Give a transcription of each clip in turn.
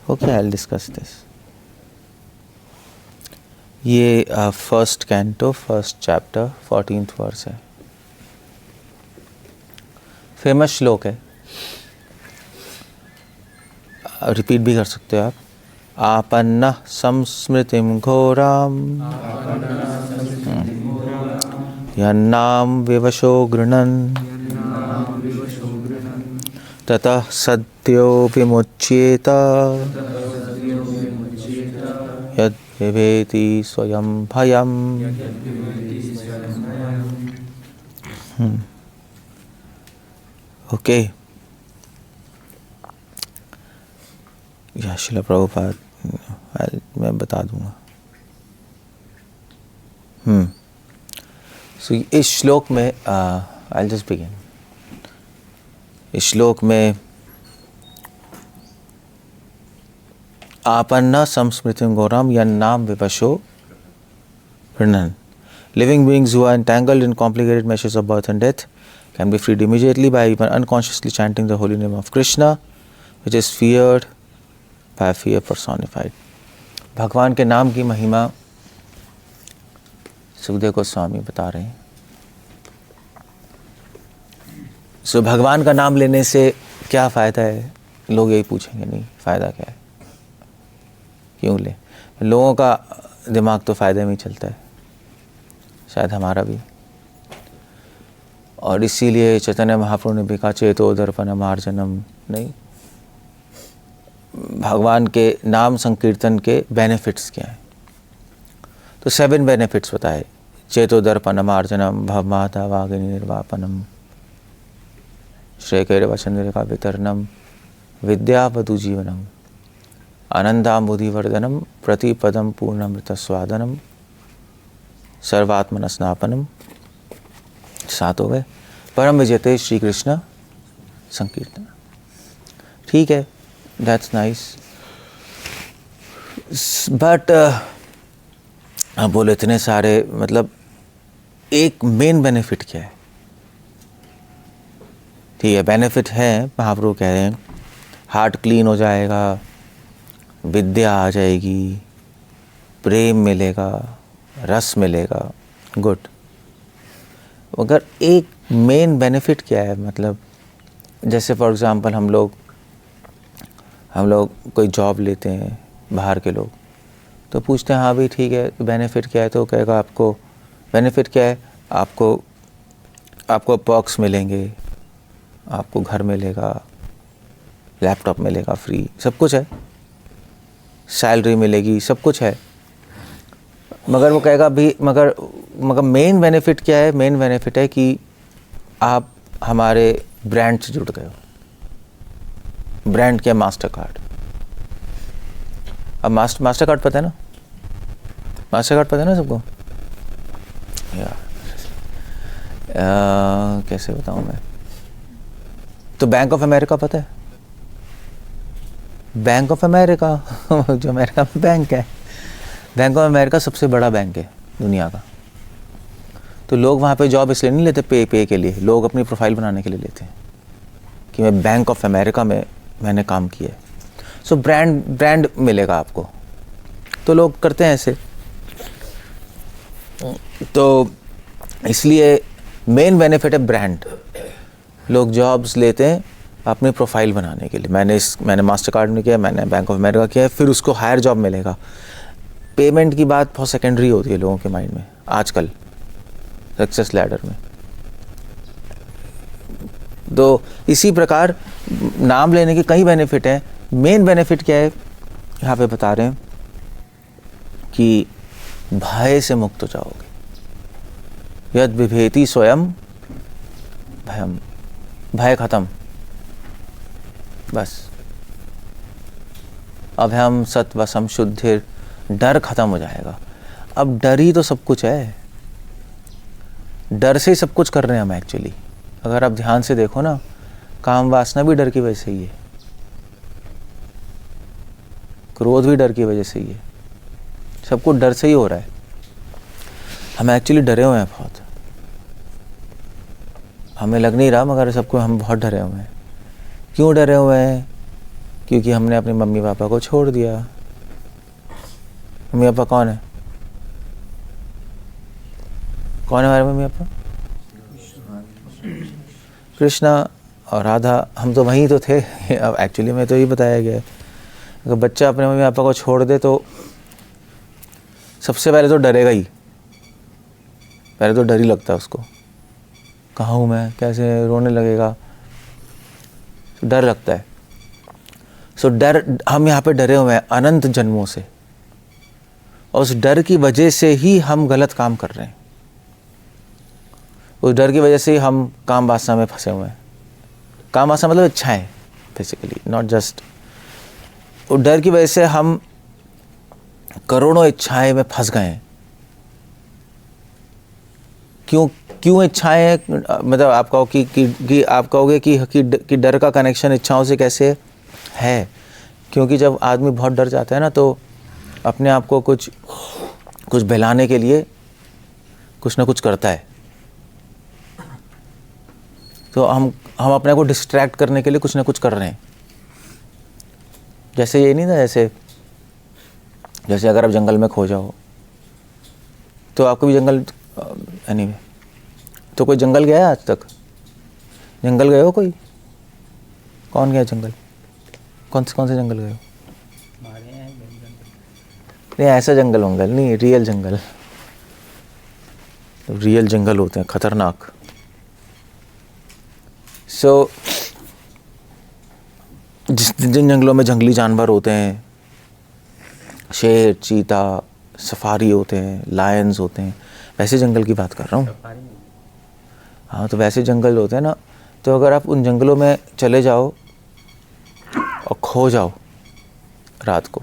Okay, I'll discuss this. ये first canto first chapter 14th verse है, famous श्लोक है, रिपीट भी कर सकते हो आप। आपन्नः संस्मृतिं घोराम यन्नाम विवशो गृह्णन् ततः सद्यो विमुच्येत यद् विभेति स्वयं भयम्। ओके, या श्रील प्रभुपाद मैं बता दूंगा। सो इस श्लोक में आई जस्ट बिगिन। इस श्लोक में आपन्ना संस्मृतिं घोराम यन्नाम विवशो गृह्णन्। Living beings who are entangled in complicated meshes of birth and death can be freed immediately by even unconsciously chanting the holy name of Krishna, which is feared by fear personified. भगवान के नाम की महिमा सुखदेव गोस्वामी बता रहे हैं। सो भगवान का नाम लेने से क्या फ़ायदा है? लोग यही पूछेंगे, नहीं फ़ायदा क्या है, क्यों ले? लोगों का दिमाग तो फ़ायदे में ही चलता है, शायद हमारा भी। और इसीलिए चैतन्य महाप्रभु ने भी कहा चेतो दर्पणम मार्जनम। नहीं, भगवान के नाम संकीर्तन के बेनिफिट्स क्या हैं? तो 7 बेनिफिट्स बताए। चेतो दर्पणम मार्जनम भवमाता वागिनी निर्वापनम श्रेयकैर वचनरेखा वितरणम विद्यावधु जीवनम आनंदाम्बुधिवर्धनम प्रतिपदम पूर्णामृतस्वादनम सर्वात्मन स्नापनम। 7 हो गए। परम विजयते श्री कृष्ण संकीर्तन। ठीक है, दैट्स नाइस, बट अब बोले इतने सारे, मतलब एक मेन बेनिफिट क्या है? ठीक है, बेनिफिट है, महाप्रभु कह रहे हैं हार्ट क्लीन हो जाएगा, विद्या आ जाएगी, प्रेम मिलेगा, रस मिलेगा, गुड। मगर एक मेन बेनिफिट क्या है? मतलब जैसे फॉर एग्ज़ाम्पल हम लोग कोई जॉब लेते हैं, बाहर के लोग, तो पूछते हैं हाँ भी ठीक है, बेनिफिट क्या है? तो कहेगा आपको बेनिफिट क्या है? आपको पर्क्स मिलेंगे, आपको घर मिलेगा, लैपटॉप मिलेगा फ्री, सब कुछ है, सैलरी मिलेगी, सब कुछ है। मगर वो कहेगा भी मगर मेन बेनिफिट क्या है? मेन बेनिफिट है कि आप हमारे ब्रांड से जुड़ गए हो। ब्रांड क्या? Master card. अब मास्टर कार्ड पता है ना? मास्टर कार्ड पता है ना सबको? यार कैसे बताऊं मैं? तो बैंक ऑफ अमेरिका पता है? बैंक ऑफ अमेरिका जो अमेरिका में बैंक है, बैंक ऑफ अमेरिका सबसे बड़ा बैंक है दुनिया का। तो लोग वहाँ पे जॉब इसलिए नहीं लेते पे के लिए, लोग अपनी प्रोफाइल बनाने के लिए लेते हैं कि मैं बैंक ऑफ अमेरिका में मैंने काम किया है। सो ब्रांड मिलेगा आपको, तो लोग करते हैं ऐसे। तो इसलिए मेन बेनिफिट है ब्रांड। लोग जॉब्स लेते हैं अपनी प्रोफाइल बनाने के लिए। मैंने मास्टर कार्ड में किया, मैंने बैंक ऑफ अमेरिका किया है, फिर उसको हायर जॉब मिलेगा। पेमेंट की बात बहुत सेकेंडरी होती है लोगों के माइंड में आजकल सक्सेस लैडर में। तो इसी प्रकार नाम लेने के कई बेनिफिट हैं। मेन बेनिफिट क्या है यहाँ पे बता रहे हैं कि भय से मुक्त हो जाओगे। यद विभेति स्वयं भयम, भय खत्म, बस। अभयम सत्वसम शुद्धिर, डर खत्म हो जाएगा। अब डर ही तो सब कुछ है, डर से ही सब कुछ कर रहे हैं हम एक्चुअली। अगर आप ध्यान से देखो ना, काम वासना भी डर की वजह से ही है, क्रोध भी डर की वजह से ही है, सब कुछ डर से ही हो रहा है। हम एक्चुअली डरे हुए हैं बहुत, हमें लग नहीं रहा, मगर सबको हम बहुत डरे हुए हैं। क्यों डरे हुए हैं? क्योंकि हमने अपने मम्मी पापा को छोड़ दिया। मम्मी पापा कौन है? कौन है हमारे मम्मी पापा? कृष्णा और राधा। हम तो वहीं तो थे। अब एक्चुअली में तो यही बताया गया है, अगर बच्चा अपने मम्मी पापा को छोड़ दे तो सबसे पहले तो डरेगा ही। पहले तो डर ही लगता है उसको, कहाँ हूँ मैं, कैसे, रोने लगेगा, डर लगता है। सो डर, हम यहाँ पे डरे हुए हैं अनंत जन्मों से, और उस डर की वजह से ही हम गलत काम कर रहे हैं। उस डर की वजह से ही हम काम वासना में फंसे हुए हैं। काम वासना मतलब इच्छाएं, बेसिकली, नॉट जस्ट। उस डर की वजह से हम करोड़ों इच्छाएं में फंस गए हैं। क्यों इच्छाएं? मतलब आप कहो कि आप कहोगे कि डर का कनेक्शन इच्छाओं से कैसे है? क्योंकि जब आदमी बहुत डर जाता है ना, तो अपने आप को कुछ बहलाने के लिए कुछ ना कुछ करता है। तो हम अपने को डिस्ट्रैक्ट करने के लिए कुछ ना कुछ कर रहे हैं। जैसे ये नहीं था, जैसे अगर आप जंगल में खो जाओ तो आपको भी जंगल, एनीवे, तो कोई जंगल गया है आज तक? जंगल गए हो कोई? कौन गया जंगल? कौन से जंगल गए हो? नहीं, ऐसा जंगल नहीं, रियल जंगल। रियल जंगल होते हैं खतरनाक। सो जिन जंगलों में जंगली जानवर होते हैं, शेर, चीता, सफारी होते हैं, लायंस होते हैं, वैसे जंगल की बात कर रहा हूँ। हाँ, तो वैसे जंगल होते हैं ना, तो अगर आप उन जंगलों में चले जाओ और खो जाओ रात को,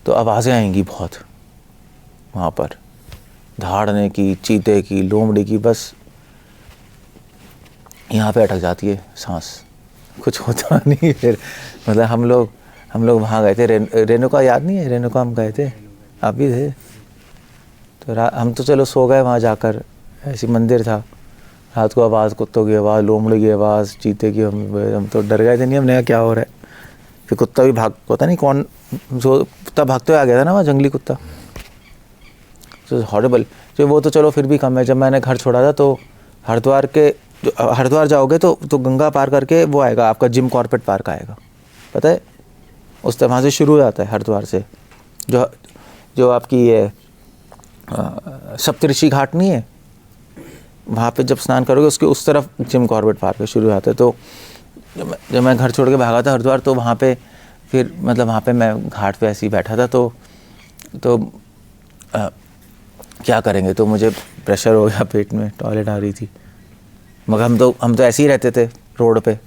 तो आवाज़ें आएंगी बहुत वहाँ पर, दहाड़ने की, चीते की, लोमड़ी की। बस यहाँ पे अटक जाती है सांस, कुछ होता नहीं। फिर मतलब हम लोग वहाँ गए थे, रेणुका याद नहीं है? रेणुका हम गए थे, आप भी थे। तो हम तो चलो सो गए वहाँ जाकर, ऐसी मंदिर था। रात को आवाज़, कुत्तों की आवाज़, लोमड़ी की आवाज़, चीते की, हम तो डर गए थे। नहीं, हमने कहा क्या हो रहा है। फिर कुत्ता भी पता नहीं कौन, जो कुत्ता भागते हुए आ गया था ना, वहाँ जंगली कुत्ता, तो हॉरिबल। जो वो तो चलो फिर भी कम है। जब मैंने घर छोड़ा था तो हरिद्वार जाओगे तो गंगा पार करके वो आएगा आपका जिम कॉर्बेट पार्क आएगा, पता है? उस तरह वहाँ से शुरू हो जाता है, हरिद्वार से। जो आपकी ये सप्तऋषि घाट नहीं है, वहाँ पे जब स्नान करोगे उसके उस तरफ जिम कॉर्बेट पार्क शुरू हो जाता है। तो जब मैं घर छोड़ के भागा था हरिद्वार, तो वहाँ पे फिर मतलब वहाँ पे मैं घाट पे ऐसे ही बैठा था, तो क्या करेंगे, तो मुझे प्रेशर हो गया पेट में, टॉयलेट आ रही थी। मगर हम तो ऐसे ही रहते थे रोड पे,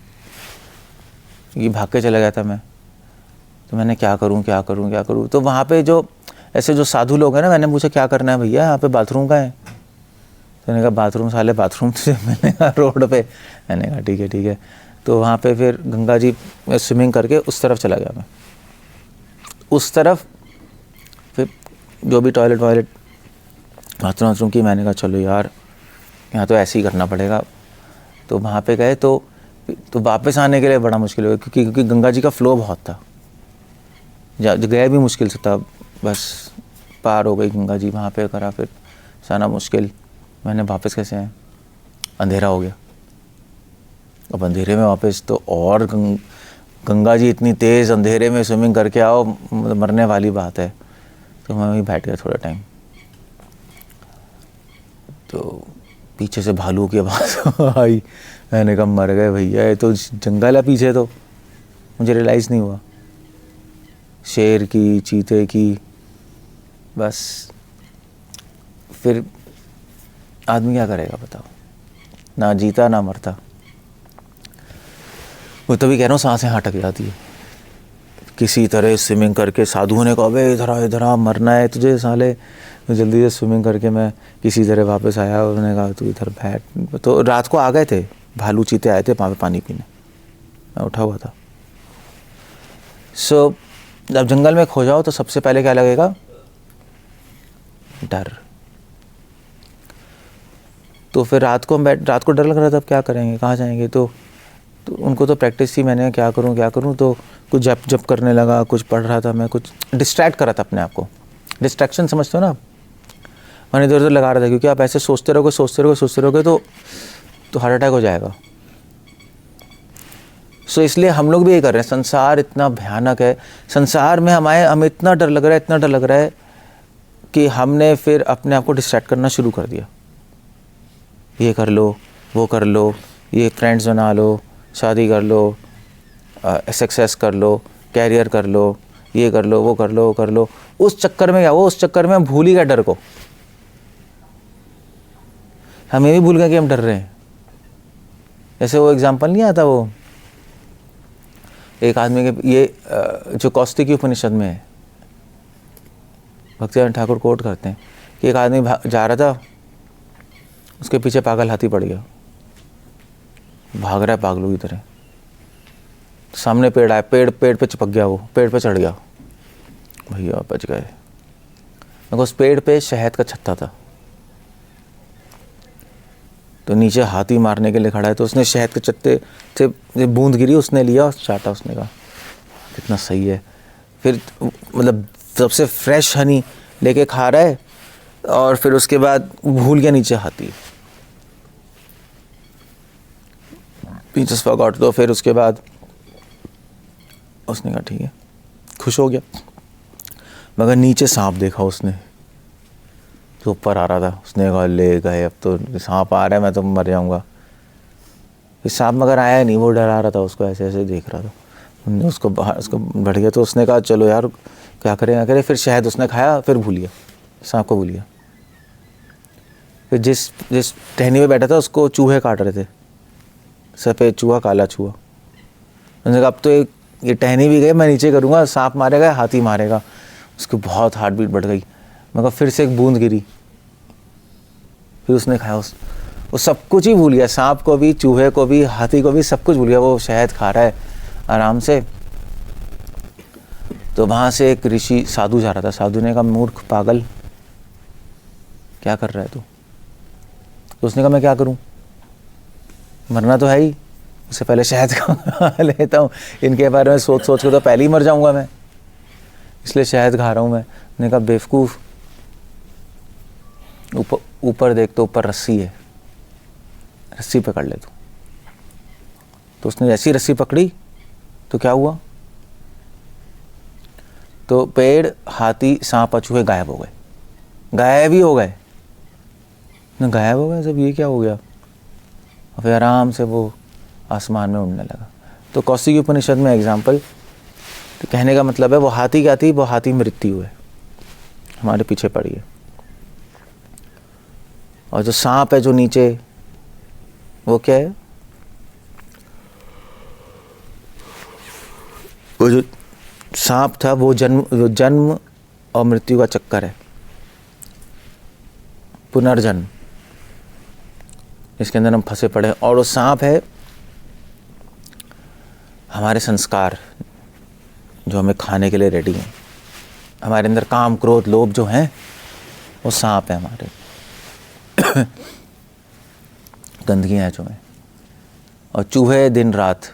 ये भाग के चला गया था मैं। तो मैंने क्या करूं। तो वहाँ पे जो ऐसे जो साधु लोग हैं ना, मैंने पूछा क्या करना है भैया, यहाँ पे बाथरूम का है? तो मैंने कहा बाथरूम, साले बाथरूम तुझे? मैंने कहा रोड पे। मैंने कहा ठीक है। तो वहाँ पे फिर गंगा जी स्विमिंग करके उस तरफ चला गया मैं, उस तरफ। फिर जो भी टॉयलेट बाथरूम की, मैंने कहा चलो यार यहाँ तो ऐसे ही करना पड़ेगा। तो वहाँ पे गए तो वापस आने के लिए बड़ा मुश्किल हो गया, क्योंकि गंगा जी का फ्लो बहुत था। गए भी मुश्किल से था, बस पार हो गई गंगा जी, वहाँ पे करा, फिर सारा मुश्किल। मैंने वापस कैसे आया, अंधेरा हो गया। अब अंधेरे में वापस तो, और गंगा जी इतनी तेज़, अंधेरे में स्विमिंग करके आओ, मरने वाली बात है। तो मैं वहीं बैठ गया थोड़ा टाइम। तो पीछे से भालू की आवाज़ आई। मैंने कहा मर गए भैया, ये तो जंगल है पीछे। तो मुझे रियलाइज़ नहीं हुआ, शेर की, चीते की, बस। फिर आदमी क्या करेगा बताओ, ना जीता ना मरता। वो तभी कह रहा हूँ सांसें अटक जाती है। किसी तरह स्विमिंग करके साधुओं ने कहा अबे इधर आ, मरना है तुझे साले। जल्दी से स्विमिंग करके मैं किसी तरह वापस आया। उन्होंने कहा तू इधर बैठ। तो रात को आ गए थे भालू, चीते आए थे वहाँ पे पानी पीने, मैं उठा हुआ था। सो जब जंगल में खो जाओ तो सबसे पहले क्या लगेगा, डर। तो फिर रात को डर लग रहा था, अब क्या करेंगे, कहाँ जाएंगे। तो तो उनको तो प्रैक्टिस ही, मैंने क्या करूँ, तो कुछ जप करने लगा, कुछ पढ़ रहा था मैं, कुछ डिस्ट्रैक्ट कर रहा था अपने आप को। डिस्ट्रैक्शन समझते हो ना आप? मैंने इधर उधर लगा रहा था, क्योंकि आप ऐसे सोचते रहोगे तो हार्ट अटैक हो जाएगा। सो इसलिए हम लोग भी ये कर रहे हैं। संसार इतना भयानक है, संसार में हमें इतना डर लग रहा है कि हमने फिर अपने आप को डिस्ट्रैक्ट करना शुरू कर दिया। ये कर लो, वो कर लो, ये फ्रेंड्स बना लो, शादी कर लो, सक्सेस कर लो, कैरियर कर लो, ये कर लो, वो कर लो। उस चक्कर में क्या हुआ, उस चक्कर में हम भूल ही गए डर को। हमें भी भूल गए कि हम डर रहे हैं। जैसे वो एग्जाम्पल नहीं आता, वो एक आदमी के, ये जो कौस्तिकी उपनिषद में है, भक्तिवेदांत ठाकुर कोट करते हैं कि एक आदमी जा रहा था, उसके पीछे पागल हाथी पड़ गया, भाग रहा है पागलों की तरह। सामने पेड़ आया, पेड़ पे चिपक गया, वो पेड़ पे चढ़ गया, भैया बच गए। उस पेड़ पे शहद का छत्ता था, तो नीचे हाथी मारने के लिए खड़ा है, तो उसने शहद के छत्ते से बूंद गिरी, उसने लिया और चाटा। उसने कहा कितना सही है। फिर मतलब सबसे फ्रेश हनी लेके खा रहा है, और फिर उसके बाद भूल गया नीचे हाथी, पीछे फॉरगॉट। तो फिर उसके बाद उसने कहा ठीक है, खुश हो गया। मगर नीचे सांप देखा उसने, तो ऊपर आ रहा था। उसने कहा ले गए, अब तो सांप आ रहा है, मैं तो मर जाऊंगा। फिर सांप मगर आया नहीं, वो डरा रहा था उसको, ऐसे ऐसे देख रहा था। उसको बढ़ गया, तो उसने कहा चलो यार क्या करें। फिर शहद उसने खाया, फिर भूल गया, सांप को भूल गया। फिर जिस टहनी में बैठा था उसको चूहे काट रहे थे, सफ़ेद चूहा, काला चूहा। उसने कहा अब तो ये टहनी भी गई, मैं नीचे करूँगा, सांप मारेगा, हाथी मारेगा। उसकी बहुत हार्ट बीट बढ़ गई। मगर फिर से एक बूंद गिरी, फिर उसने खाया। वो सब कुछ ही भूल गया, सांप को भी, चूहे को भी, हाथी को भी, सब कुछ भूल गया। वो शहद खा रहा है आराम से। तो वहाँ से एक ऋषि, साधु जा रहा था। साधु ने कहा मूर्ख पागल, क्या कर रहा है तू? तो उसने कहा मैं क्या करूँ, मरना तो है ही, उससे पहले शहद खा लेता हूँ। इनके बारे में सोच के तो पहले ही मर जाऊँगा मैं, इसलिए शहद खा रहा हूँ मैं। उसने कहा बेवकूफ़, ऊपर देख, तो ऊपर रस्सी है, रस्सी पकड़ ले तू। तो उसने जैसी रस्सी पकड़ी तो क्या हुआ, तो पेड़, हाथी, सांप, चूहे गायब हो गए। गायब ही हो गए, गायब हो गए सब। ये क्या हो गया? और फिर आराम से वो आसमान में उड़ने लगा। तो कौशिकी उपनिषद में एग्जाम्पल, तो कहने का मतलब है वो हाथी क्या थी, वो हाथी मृत्यु है, हमारे पीछे पड़ी है। और जो सांप है जो नीचे, वो क्या है, वो जो सांप था वो जन्म और मृत्यु का चक्कर है, पुनर्जन्म, इसके अंदर हम फंसे पड़े हैं। और वो सांप है हमारे संस्कार, जो हमें खाने के लिए रेडी हैं। हमारे अंदर काम, क्रोध, लोभ जो हैं, वो सांप है हमारे, गंदगियाँ हैं जो हैं। और चूहे दिन रात।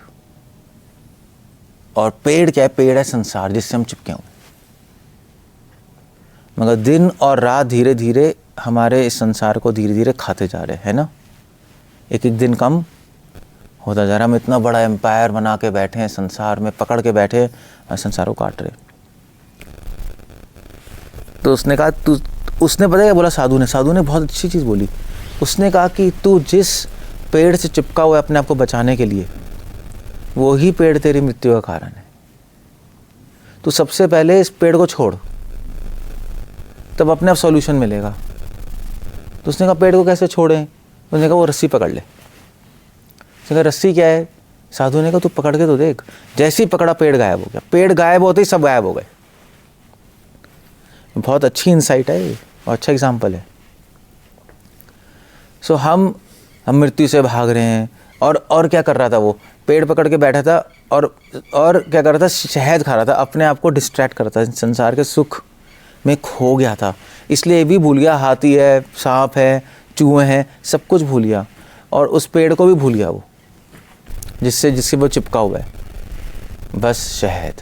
और पेड़ क्या है? पेड़ है संसार, जिससे हम चिपके हुए। मगर दिन और रात धीरे धीरे हमारे इस संसार को धीरे धीरे खाते जा रहे हैं ना। एक एक दिन कम होता जा रहा है। हम इतना बड़ा एम्पायर बना के बैठे हैं, संसार में पकड़ के बैठे हैं और संसार को काट रहे। तो उसने कहा उसने पता क्या बोला साधु ने बहुत अच्छी चीज़ बोली। उसने कहा कि तू जिस पेड़ से चिपका हुआ है अपने आप को बचाने के लिए, वो ही पेड़ तेरी मृत्यु का कारण है। तो सबसे पहले इस पेड़ को छोड़, तब अपने आप सॉल्यूशन मिलेगा। तो उसने कहा पेड़ को कैसे छोड़ें? उसने कहा वो रस्सी पकड़ ले। उसने कहा रस्सी क्या है? साधु ने कहा तू पकड़ के तो देख। जैसे ही पकड़ा पेड़ गायब हो गया। पेड़ गायब होते ही सब गायब हो गए। बहुत अच्छी इंसाइट है और अच्छा एग्जाम्पल है। सो हम मृत्यु से भाग रहे हैं। और क्या कर रहा था वो? पेड़ पकड़ के बैठा था और क्या कर रहा था? शहद खा रहा था, अपने आप को डिस्ट्रैक्ट कर रहा था, संसार के सुख में खो गया था। इसलिए भी भूल गया हाथी है, सांप है, चूहे हैं, सब कुछ भूल गया और उस पेड़ को भी भूल गया वो। जिससे वो चिपका हुआ है, बस शहद।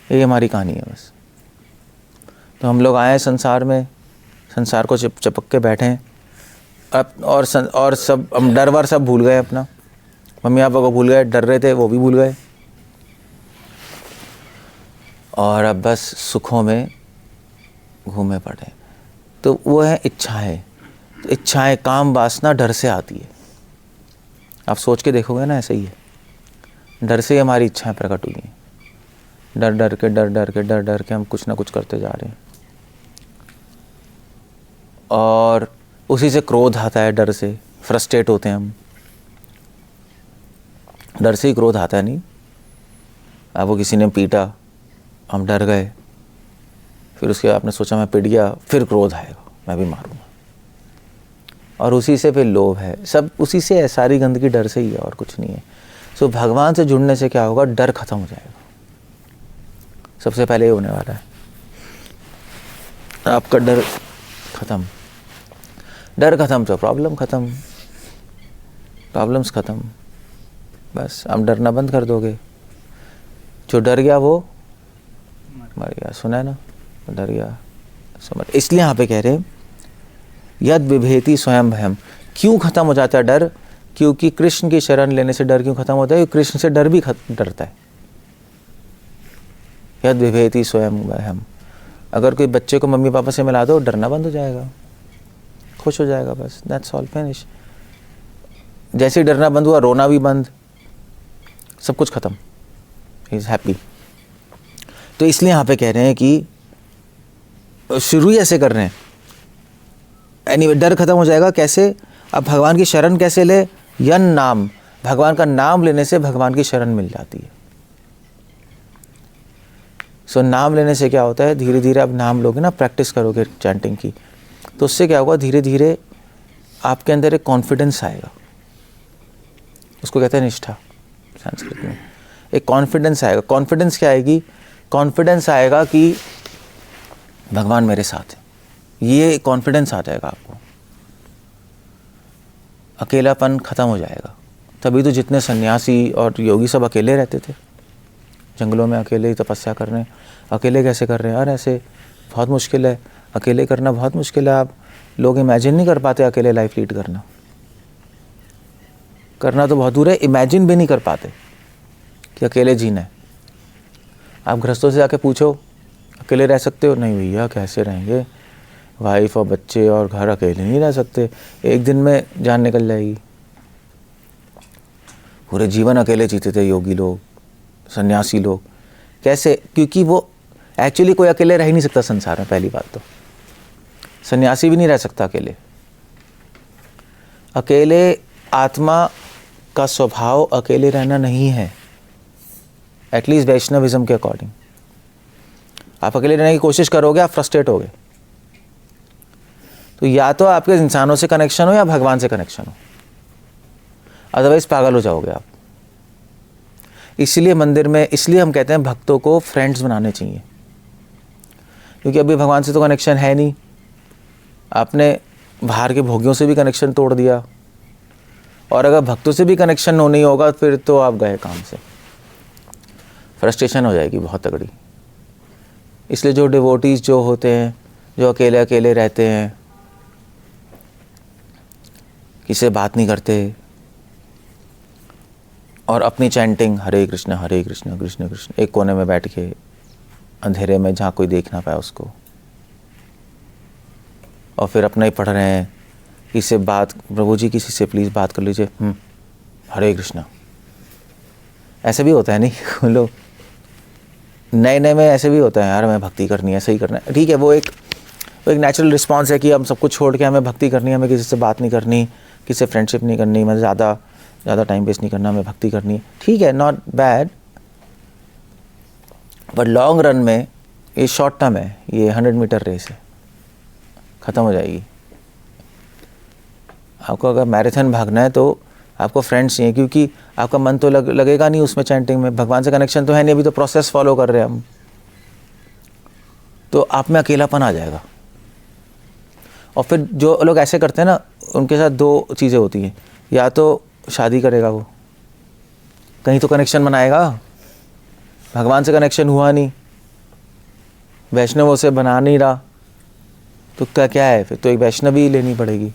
ये हमारी कहानी है बस। तो हम लोग आए हैं संसार में, संसार को चिपक के बैठे हैं अब, और सब हम डर वर सब भूल गए अपना। मम्मी पापा को भूल गए, डर रहे थे वो भी भूल गए, और अब बस सुखों में घूमे पड़े। तो वो है इच्छाएं। इच्छाएं, काम वासना डर से आती है। आप सोच के देखोगे ना, ऐसा ही है। डर से ही हमारी इच्छाएं प्रकट हुई हैं। डर डर के हम कुछ ना कुछ करते जा रहे हैं, और उसी से क्रोध आता है। डर से फ्रस्ट्रेट होते हैं हम, डर से ही क्रोध आता है। नहीं, आपको किसी ने पीटा, हम डर गए, फिर उसके बाद आपने सोचा मैं पिट गया, फिर क्रोध आएगा, मैं भी मारूंगा, और उसी से फिर लोभ है। सब उसी से है, सारी गंदगी डर से ही है, और कुछ नहीं है। सो भगवान से जुड़ने से क्या होगा? डर खत्म हो जाएगा। सबसे पहले ये होने वाला है, आपका डर खत्म। डर खत्म तो प्रॉब्लम खत्म, प्रॉब्लम्स खत्म। बस आप डरना बंद कर दोगे। जो डर गया वो मर गया। सुना है ना, डर गया समझ। इसलिए यहाँ पे कह रहे हैं यद विभेति स्वयं भयम। क्यों खत्म हो जाता है डर? क्योंकि कृष्ण की शरण लेने से डर क्यों खत्म होता है? कृष्ण से डर भी डरता है। यद विभेति स्वयं भयम। अगर कोई बच्चे को मम्मी पापा से मिला दो, डरना बंद हो जाएगा, खुश हो जाएगा, बस दैट्स ऑल, फिनिश। जैसे ही डरना बंद हुआ, रोना भी बंद, सब कुछ खत्म, ही इज हैप्पी। तो इसलिए यहाँ पे कह रहे हैं कि शुरू ही ऐसे कर रहे हैं। एनीवे, डर खत्म हो जाएगा कैसे? अब भगवान की शरण कैसे ले? यन नाम, भगवान का नाम लेने से भगवान की शरण मिल जाती है। सो नाम लेने से क्या होता है? धीरे धीरे आप नाम लोगे ना, प्रैक्टिस करोगे चैंटिंग की, तो उससे क्या होगा? धीरे धीरे आपके अंदर एक कॉन्फिडेंस आएगा। उसको कहते हैं निष्ठा संस्कृत में। एक कॉन्फिडेंस आएगा। कॉन्फिडेंस क्या आएगी? कॉन्फिडेंस आएगा कि भगवान मेरे साथ है। ये कॉन्फिडेंस आ जाएगा आपको। अकेलापन खत्म हो जाएगा। तभी तो जितने सन्यासी और योगी सब अकेले रहते थे, जंगलों में अकेले ही तपस्या कर रहे हैं। अकेले कैसे कर रहे हैं यार? ऐसे बहुत मुश्किल है, अकेले करना बहुत मुश्किल है। आप लोग इमेजिन नहीं कर पाते अकेले लाइफ लीड करना। करना तो बहुत दूर है, इमेजिन भी नहीं कर पाते कि अकेले जीना है। आप गृहस्थों से जाके पूछो अकेले रह सकते हो? नहीं भैया, कैसे रहेंगे, वाइफ और बच्चे और घर, अकेले नहीं रह सकते। एक दिन में जान निकल जाएगी। पूरे जीवन अकेले जीते थे योगी लोग, सन्यासी लोग। कैसे? क्योंकि वो एक्चुअली कोई अकेले रह ही नहीं सकता संसार में। पहली बात तो सन्यासी भी नहीं रह सकता अकेले। अकेले आत्मा का स्वभाव अकेले रहना नहीं है, एटलीस्ट वैष्णविज्म के अकॉर्डिंग। आप अकेले रहने की कोशिश करोगे, आप फ्रस्ट्रेट होगे। तो या तो आपके इंसानों से कनेक्शन हो या भगवान से कनेक्शन हो, अदरवाइज पागल हो जाओगे आप। इसलिए मंदिर में, इसलिए हम कहते हैं भक्तों को फ्रेंड्स बनाने चाहिए, क्योंकि अभी भगवान से तो कनेक्शन है नहीं। आपने बाहर के भोगियों से भी कनेक्शन तोड़ दिया, और अगर भक्तों से भी कनेक्शन नहीं होगा, फिर तो आप गए काम से। फ्रस्ट्रेशन हो जाएगी बहुत तगड़ी। इसलिए जो डिवोटीज जो होते हैं, जो अकेले अकेले रहते हैं, किसी से बात नहीं करते, और अपनी चैंटिंग हरे कृष्ण कृष्ण कृष्ण, एक कोने में बैठ के अंधेरे में जहाँ कोई देख ना पाए उसको, और फिर अपना ही पढ़ रहे हैं। किसी से बात, प्रभु जी किसी से प्लीज़ बात कर लीजिए, हरे कृष्णा। ऐसे भी होता है नहीं लोग नए नए में ऐसे भी होता है, यार हमें भक्ति करनी है, सही करना है, ठीक है। वो एक नेचुरल रिस्पॉन्स है कि हम सब कुछ छोड़ के हमें भक्ति करनी है, हमें किसी से बात नहीं करनी, किसी से फ्रेंडशिप नहीं करनी, मतलब ज़्यादा टाइम वेस्ट नहीं करना, हमें भक्ति करनी है, ठीक है, not bad. But long run में ये शॉर्ट टर्म है, ये 100 मीटर रेस है, ख़त्म हो जाएगी। आपको अगर मैराथन भागना है तो आपको फ्रेंड्स चाहिए, क्योंकि आपका मन तो लगेगा नहीं उसमें चैंटिंग में, भगवान से कनेक्शन तो है नहीं, अभी तो प्रोसेस फॉलो कर रहे हैं हम, तो आप में अकेलापन आ जाएगा। और फिर जो लोग ऐसे करते हैं ना, उनके साथ दो चीज़ें होती हैं, या तो शादी करेगा वो, कहीं तो कनेक्शन बनाएगा। भगवान से कनेक्शन हुआ नहीं, वैष्णवों से बना नहीं रहा, तो क्या है फिर? तो एक वैष्णवी लेनी पड़ेगी,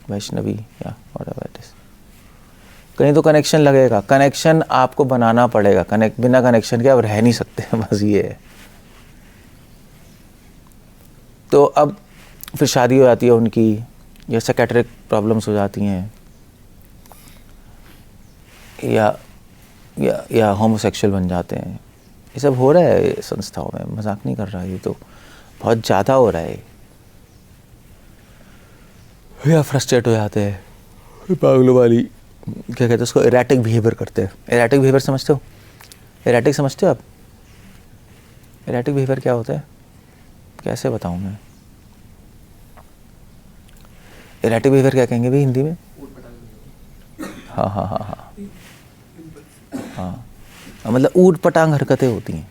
वैष्णवी या व्हाटएवर इट इज। कहीं तो कनेक्शन लगेगा, कनेक्शन आपको बनाना पड़ेगा। बिना कनेक्शन के आप रह नहीं सकते, बस ये है। तो अब फिर शादी हो जाती है उनकी, या साइकेट्रिक प्रॉब्लम्स हो जाती हैं, या होमोसेक्सुअल बन जाते हैं। ये सब हो रहा है संस्थाओं में, मजाक नहीं कर रहा, ये तो बहुत ज़्यादा हो रहा है। या फ्रस्ट्रेट हो जाते हैं, पागलों वाली क्या कहते हैं उसको, एरेटिक बिहेवियर करते हैं। एरेटिक बिहेवियर समझते हो? एरेटिक समझते हो आप? एरेटिक बिहेवियर क्या होता है, कैसे बताऊँ मैं? एरेटिक बिहेवियर क्या कहेंगे भाई हिंदी में? हाँ हाँ हाँ हाँ हाँ, मतलब ऊट पटांग हरकतें होती हैं।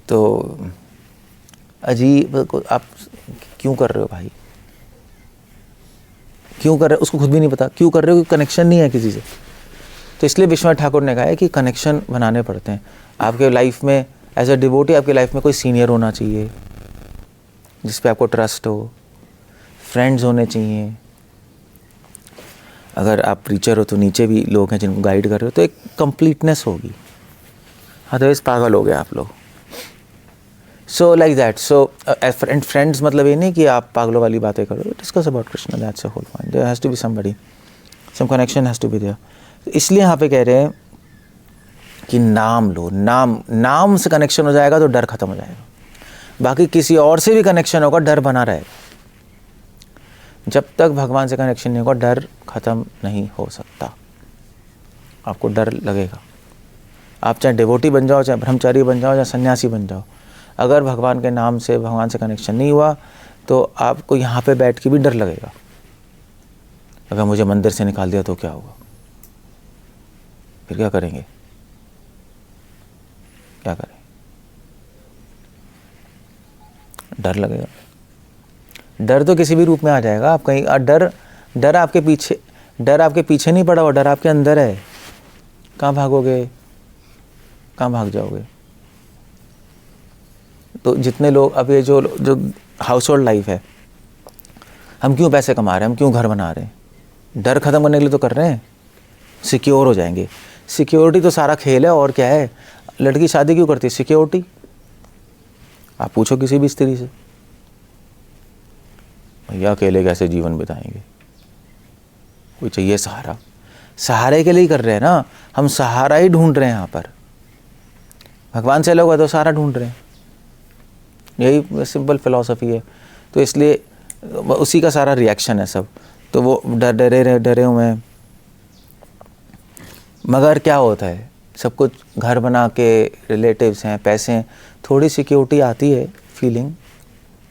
तो अजीब, आप क्यों कर रहे हो भाई? क्यों कर रहे हो? उसको खुद भी नहीं पता क्यों कर रहे हो, क्योंकि कनेक्शन नहीं है किसी से। तो इसलिए विश्वनाथ ठाकुर ने कहा है कि कनेक्शन बनाने पड़ते हैं आपके लाइफ में। एज अ डिवोटी आपकी लाइफ में कोई सीनियर होना चाहिए जिस पे आपको ट्रस्ट हो, फ्रेंड्स होने चाहिए। अगर आप प्रीचर हो तो नीचे भी लोग हैं जिनको गाइड कर रहे हो, तो एक कंप्लीटनेस होगी। अदरवाइज पागल हो गए आप लोग। So like that. So friends मतलब ये नहीं कि आप पागलों वाली बातें करो, discuss about Krishna, that's a whole point. There has to be somebody, some connection has to be there. इसलिए यहाँ पे कह रहे हैं कि नाम लो, नाम से कनेक्शन हो जाएगा तो डर खत्म हो जाएगा। बाकी किसी और से भी कनेक्शन होगा, डर बना रहेगा। जब तक भगवान से कनेक्शन नहीं होगा, डर खत्म नहीं हो सकता। आपको डर लगेगा, आप चाहे डिवोटी बन जाओ, चाहे ब्रह्मचारी बन जाओ, चाहे सन्यासी बन जाओ, अगर भगवान के नाम से, भगवान से कनेक्शन नहीं हुआ तो आपको यहाँ पे बैठ के भी डर लगेगा। अगर मुझे मंदिर से निकाल दिया तो क्या होगा? फिर क्या करेंगे? क्या करें? डर लगेगा। डर तो किसी भी रूप में आ जाएगा। आप कहीं डर आपके पीछे नहीं पड़ा हुआ, डर आपके अंदर है। कहाँ भागोगे? कहाँ भाग जाओगे? तो जितने लोग अब ये जो हाउस होल्ड लाइफ है, हम क्यों पैसे कमा रहे हैं, हम क्यों घर बना रहे हैं? डर खत्म करने के लिए तो कर रहे हैं, सिक्योर हो जाएंगे। सिक्योरिटी तो सारा खेल है, और क्या है? लड़की शादी क्यों करती है? सिक्योरिटी। आप पूछो किसी भी स्त्री से, भैया अकेले कैसे जीवन बिताएंगे, कोई चाहिए सहारा। सहारे के लिए ही कर रहे हैं ना, हम सहारा ही ढूंढ रहे हैं यहाँ पर। भगवान से लोग तो सहारा ढूंढ रहे हैं, यही सिंपल फिलॉसफी है। तो इसलिए उसी का सारा रिएक्शन है सब। तो वो डरे हुए हैं। मगर क्या होता है, सब कुछ घर बना के, रिलेटिव्स हैं, पैसे हैं, थोड़ी सिक्योरिटी आती है, फीलिंग,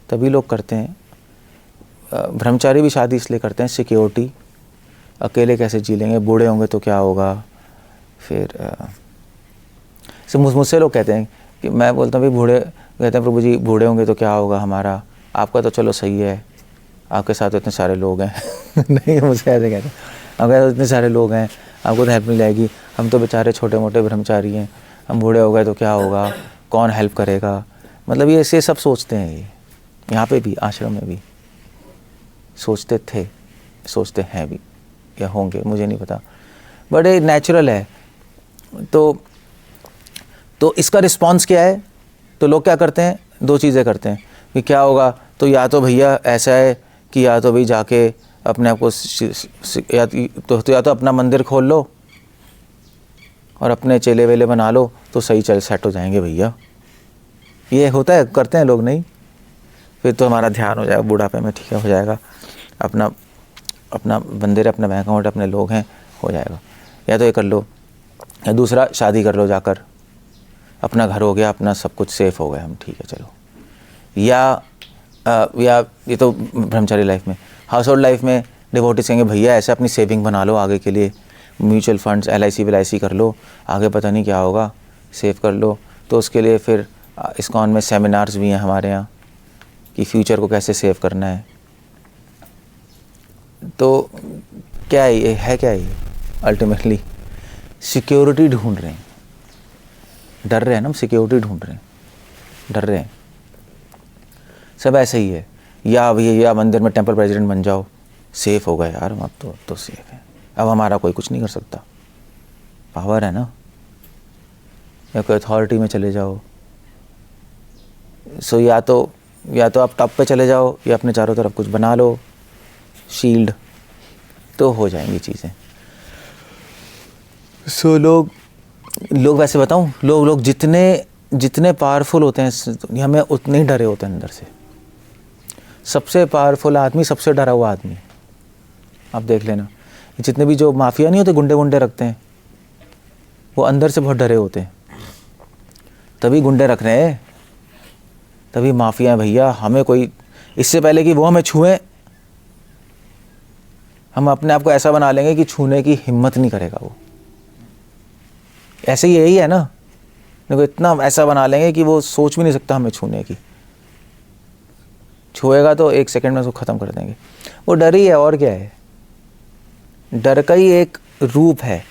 तभी लोग करते हैं। ब्रह्मचारी भी शादी इसलिए करते हैं, सिक्योरिटी। अकेले कैसे जी लेंगे, बूढ़े होंगे तो क्या होगा। फिर मुझसे लोग कहते हैं कि, मैं बोलता हूँ भाई बूढ़े, कहते हैं प्रभु जी बूढ़े होंगे तो क्या होगा हमारा, आपका तो चलो सही है, आपके साथ तो इतने सारे लोग हैं नहीं, मुझसे ऐसे कहते हैं, आपके साथ इतने सारे लोग हैं, आपको तो हेल्प मिल जाएगी। हम तो बेचारे छोटे मोटे ब्रह्मचारी हैं, हम बूढ़े हो गए तो क्या होगा, कौन हेल्प करेगा। मतलब ये ऐसे सब सोचते हैं। ये यहाँ पे भी, आश्रम में भी सोचते थे, सोचते हैं भी, या होंगे, मुझे नहीं पता, बड़े नेचुरल है। तो इसका रिस्पॉन्स क्या है? तो लोग क्या करते हैं, दो चीज़ें करते हैं कि क्या होगा, तो या तो भैया ऐसा है कि या तो भाई जाके अपने आप को या तो अपना मंदिर खोल लो और अपने चेले वेले बना लो, तो सही सेट हो जाएंगे भैया। ये होता है, करते हैं लोग। नहीं, फिर तो हमारा ध्यान हो जाएगा बुढ़ापे में, ठीक है, हो जाएगा, अपना मंदिर, अपना बैंक अकाउंट, अपने लोग हैं, हो जाएगा। या तो ये कर लो, या दूसरा शादी कर लो जाकर, अपना घर हो गया, अपना सब कुछ सेफ हो गया, हम ठीक है चलो। या ये तो ब्रह्मचारी लाइफ में। हाउस होल्ड लाइफ में डिवोटीज कहेंगे भैया ऐसे अपनी सेविंग बना लो आगे के लिए, म्यूचुअल फंड्स, LIC कर लो, आगे पता नहीं क्या होगा, सेव कर लो। तो उसके लिए फिर इस्कॉन में सेमिनार्स भी हैं हमारे यहाँ कि फ्यूचर को कैसे सेव करना है। तो क्या है क्या ये अल्टीमेटली सिक्योरिटी ढूंढ रहे हैं, डर रहे हैं ना, हम सिक्योरिटी ढूंढ रहे हैं, डर रहे हैं। सब ऐसे ही है, या भैया मंदिर में टेंपल प्रेसिडेंट बन जाओ, सेफ हो गए यार, अब तो सेफ है, अब हमारा कोई कुछ नहीं कर सकता, पावर है ना। या कोई अथॉरिटी में चले जाओ, सो या तो आप टॉप पे चले जाओ या अपने चारों तरफ कुछ बना लो शील्ड, तो हो जाएंगी चीज़ें। सो लोग वैसे बताऊं, लोग जितने पावरफुल होते हैं हमें उतने ही डरे होते हैं अंदर से। सबसे पावरफुल आदमी सबसे डरा हुआ आदमी, आप देख लेना। जितने भी जो माफिया नहीं होते, गुंडे रखते हैं, वो अंदर से बहुत डरे होते हैं, तभी गुंडे रख रहे हैं, तभी माफिया भैया। हमें कोई, इससे पहले कि वो हमें छुएं, हम अपने आप को ऐसा बना लेंगे कि छूने की हिम्मत नहीं करेगा वो। ऐसे ही यही है ना, देखो इतना ऐसा बना लेंगे कि वो सोच भी नहीं सकता हमें छूने की, छुएगा तो 1 सेकंड में उसको ख़त्म कर देंगे। वो डर ही है, और क्या है, डर का ही एक रूप है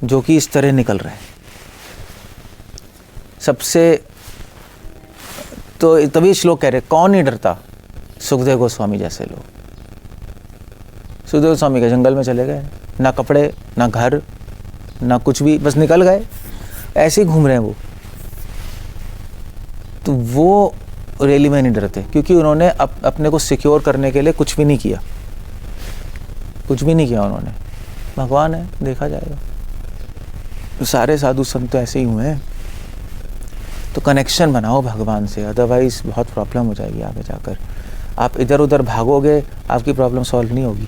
जो कि इस तरह निकल रहा है सबसे। तो तभी श्लोक कह रहे, कौन नहीं डरता, सुखदेव गोस्वामी जैसे लोग। सुखदेव गोस्वामी के जंगल में चले गए, ना कपड़े ना घर ना कुछ भी, बस निकल गए, ऐसे ही घूम रहे हैं वो। तो वो रैली में नहीं डरते, क्योंकि उन्होंने अपने को सिक्योर करने के लिए कुछ भी नहीं किया, कुछ भी नहीं किया उन्होंने। भगवान है, देखा जाएगा। सारे साधु संत तो ऐसे ही हुए हैं। तो कनेक्शन बनाओ भगवान से, अदरवाइज बहुत प्रॉब्लम हो जाएगी आगे जाकर। आप इधर उधर भागोगे, आपकी प्रॉब्लम सॉल्व नहीं होगी।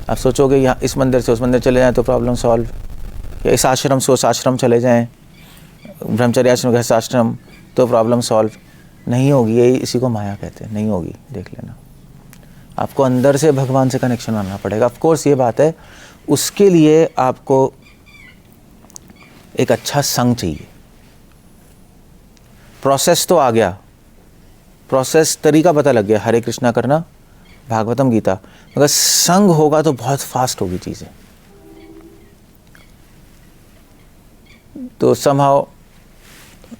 आप सोचोगे यहाँ इस मंदिर से उस मंदिर चले जाएं तो प्रॉब्लम सॉल्व, या इस आश्रम से उस आश्रम चले जाएं, ब्रह्मचर्य आश्रम गृहस्थ आश्रम, तो प्रॉब्लम सॉल्व नहीं होगी। यही इसी को माया कहते हैं, नहीं होगी, देख लेना। आपको अंदर से भगवान से कनेक्शन बनाना पड़ेगा। ऑफ कोर्स ये बात है, उसके लिए आपको एक अच्छा संग चाहिए। प्रोसेस तो आ गया, प्रोसेस तरीका पता लग गया, हरे कृष्णा करना, भागवतम गीता। अगर संग होगा तो बहुत फास्ट होगी चीज़ें। तो समहाउ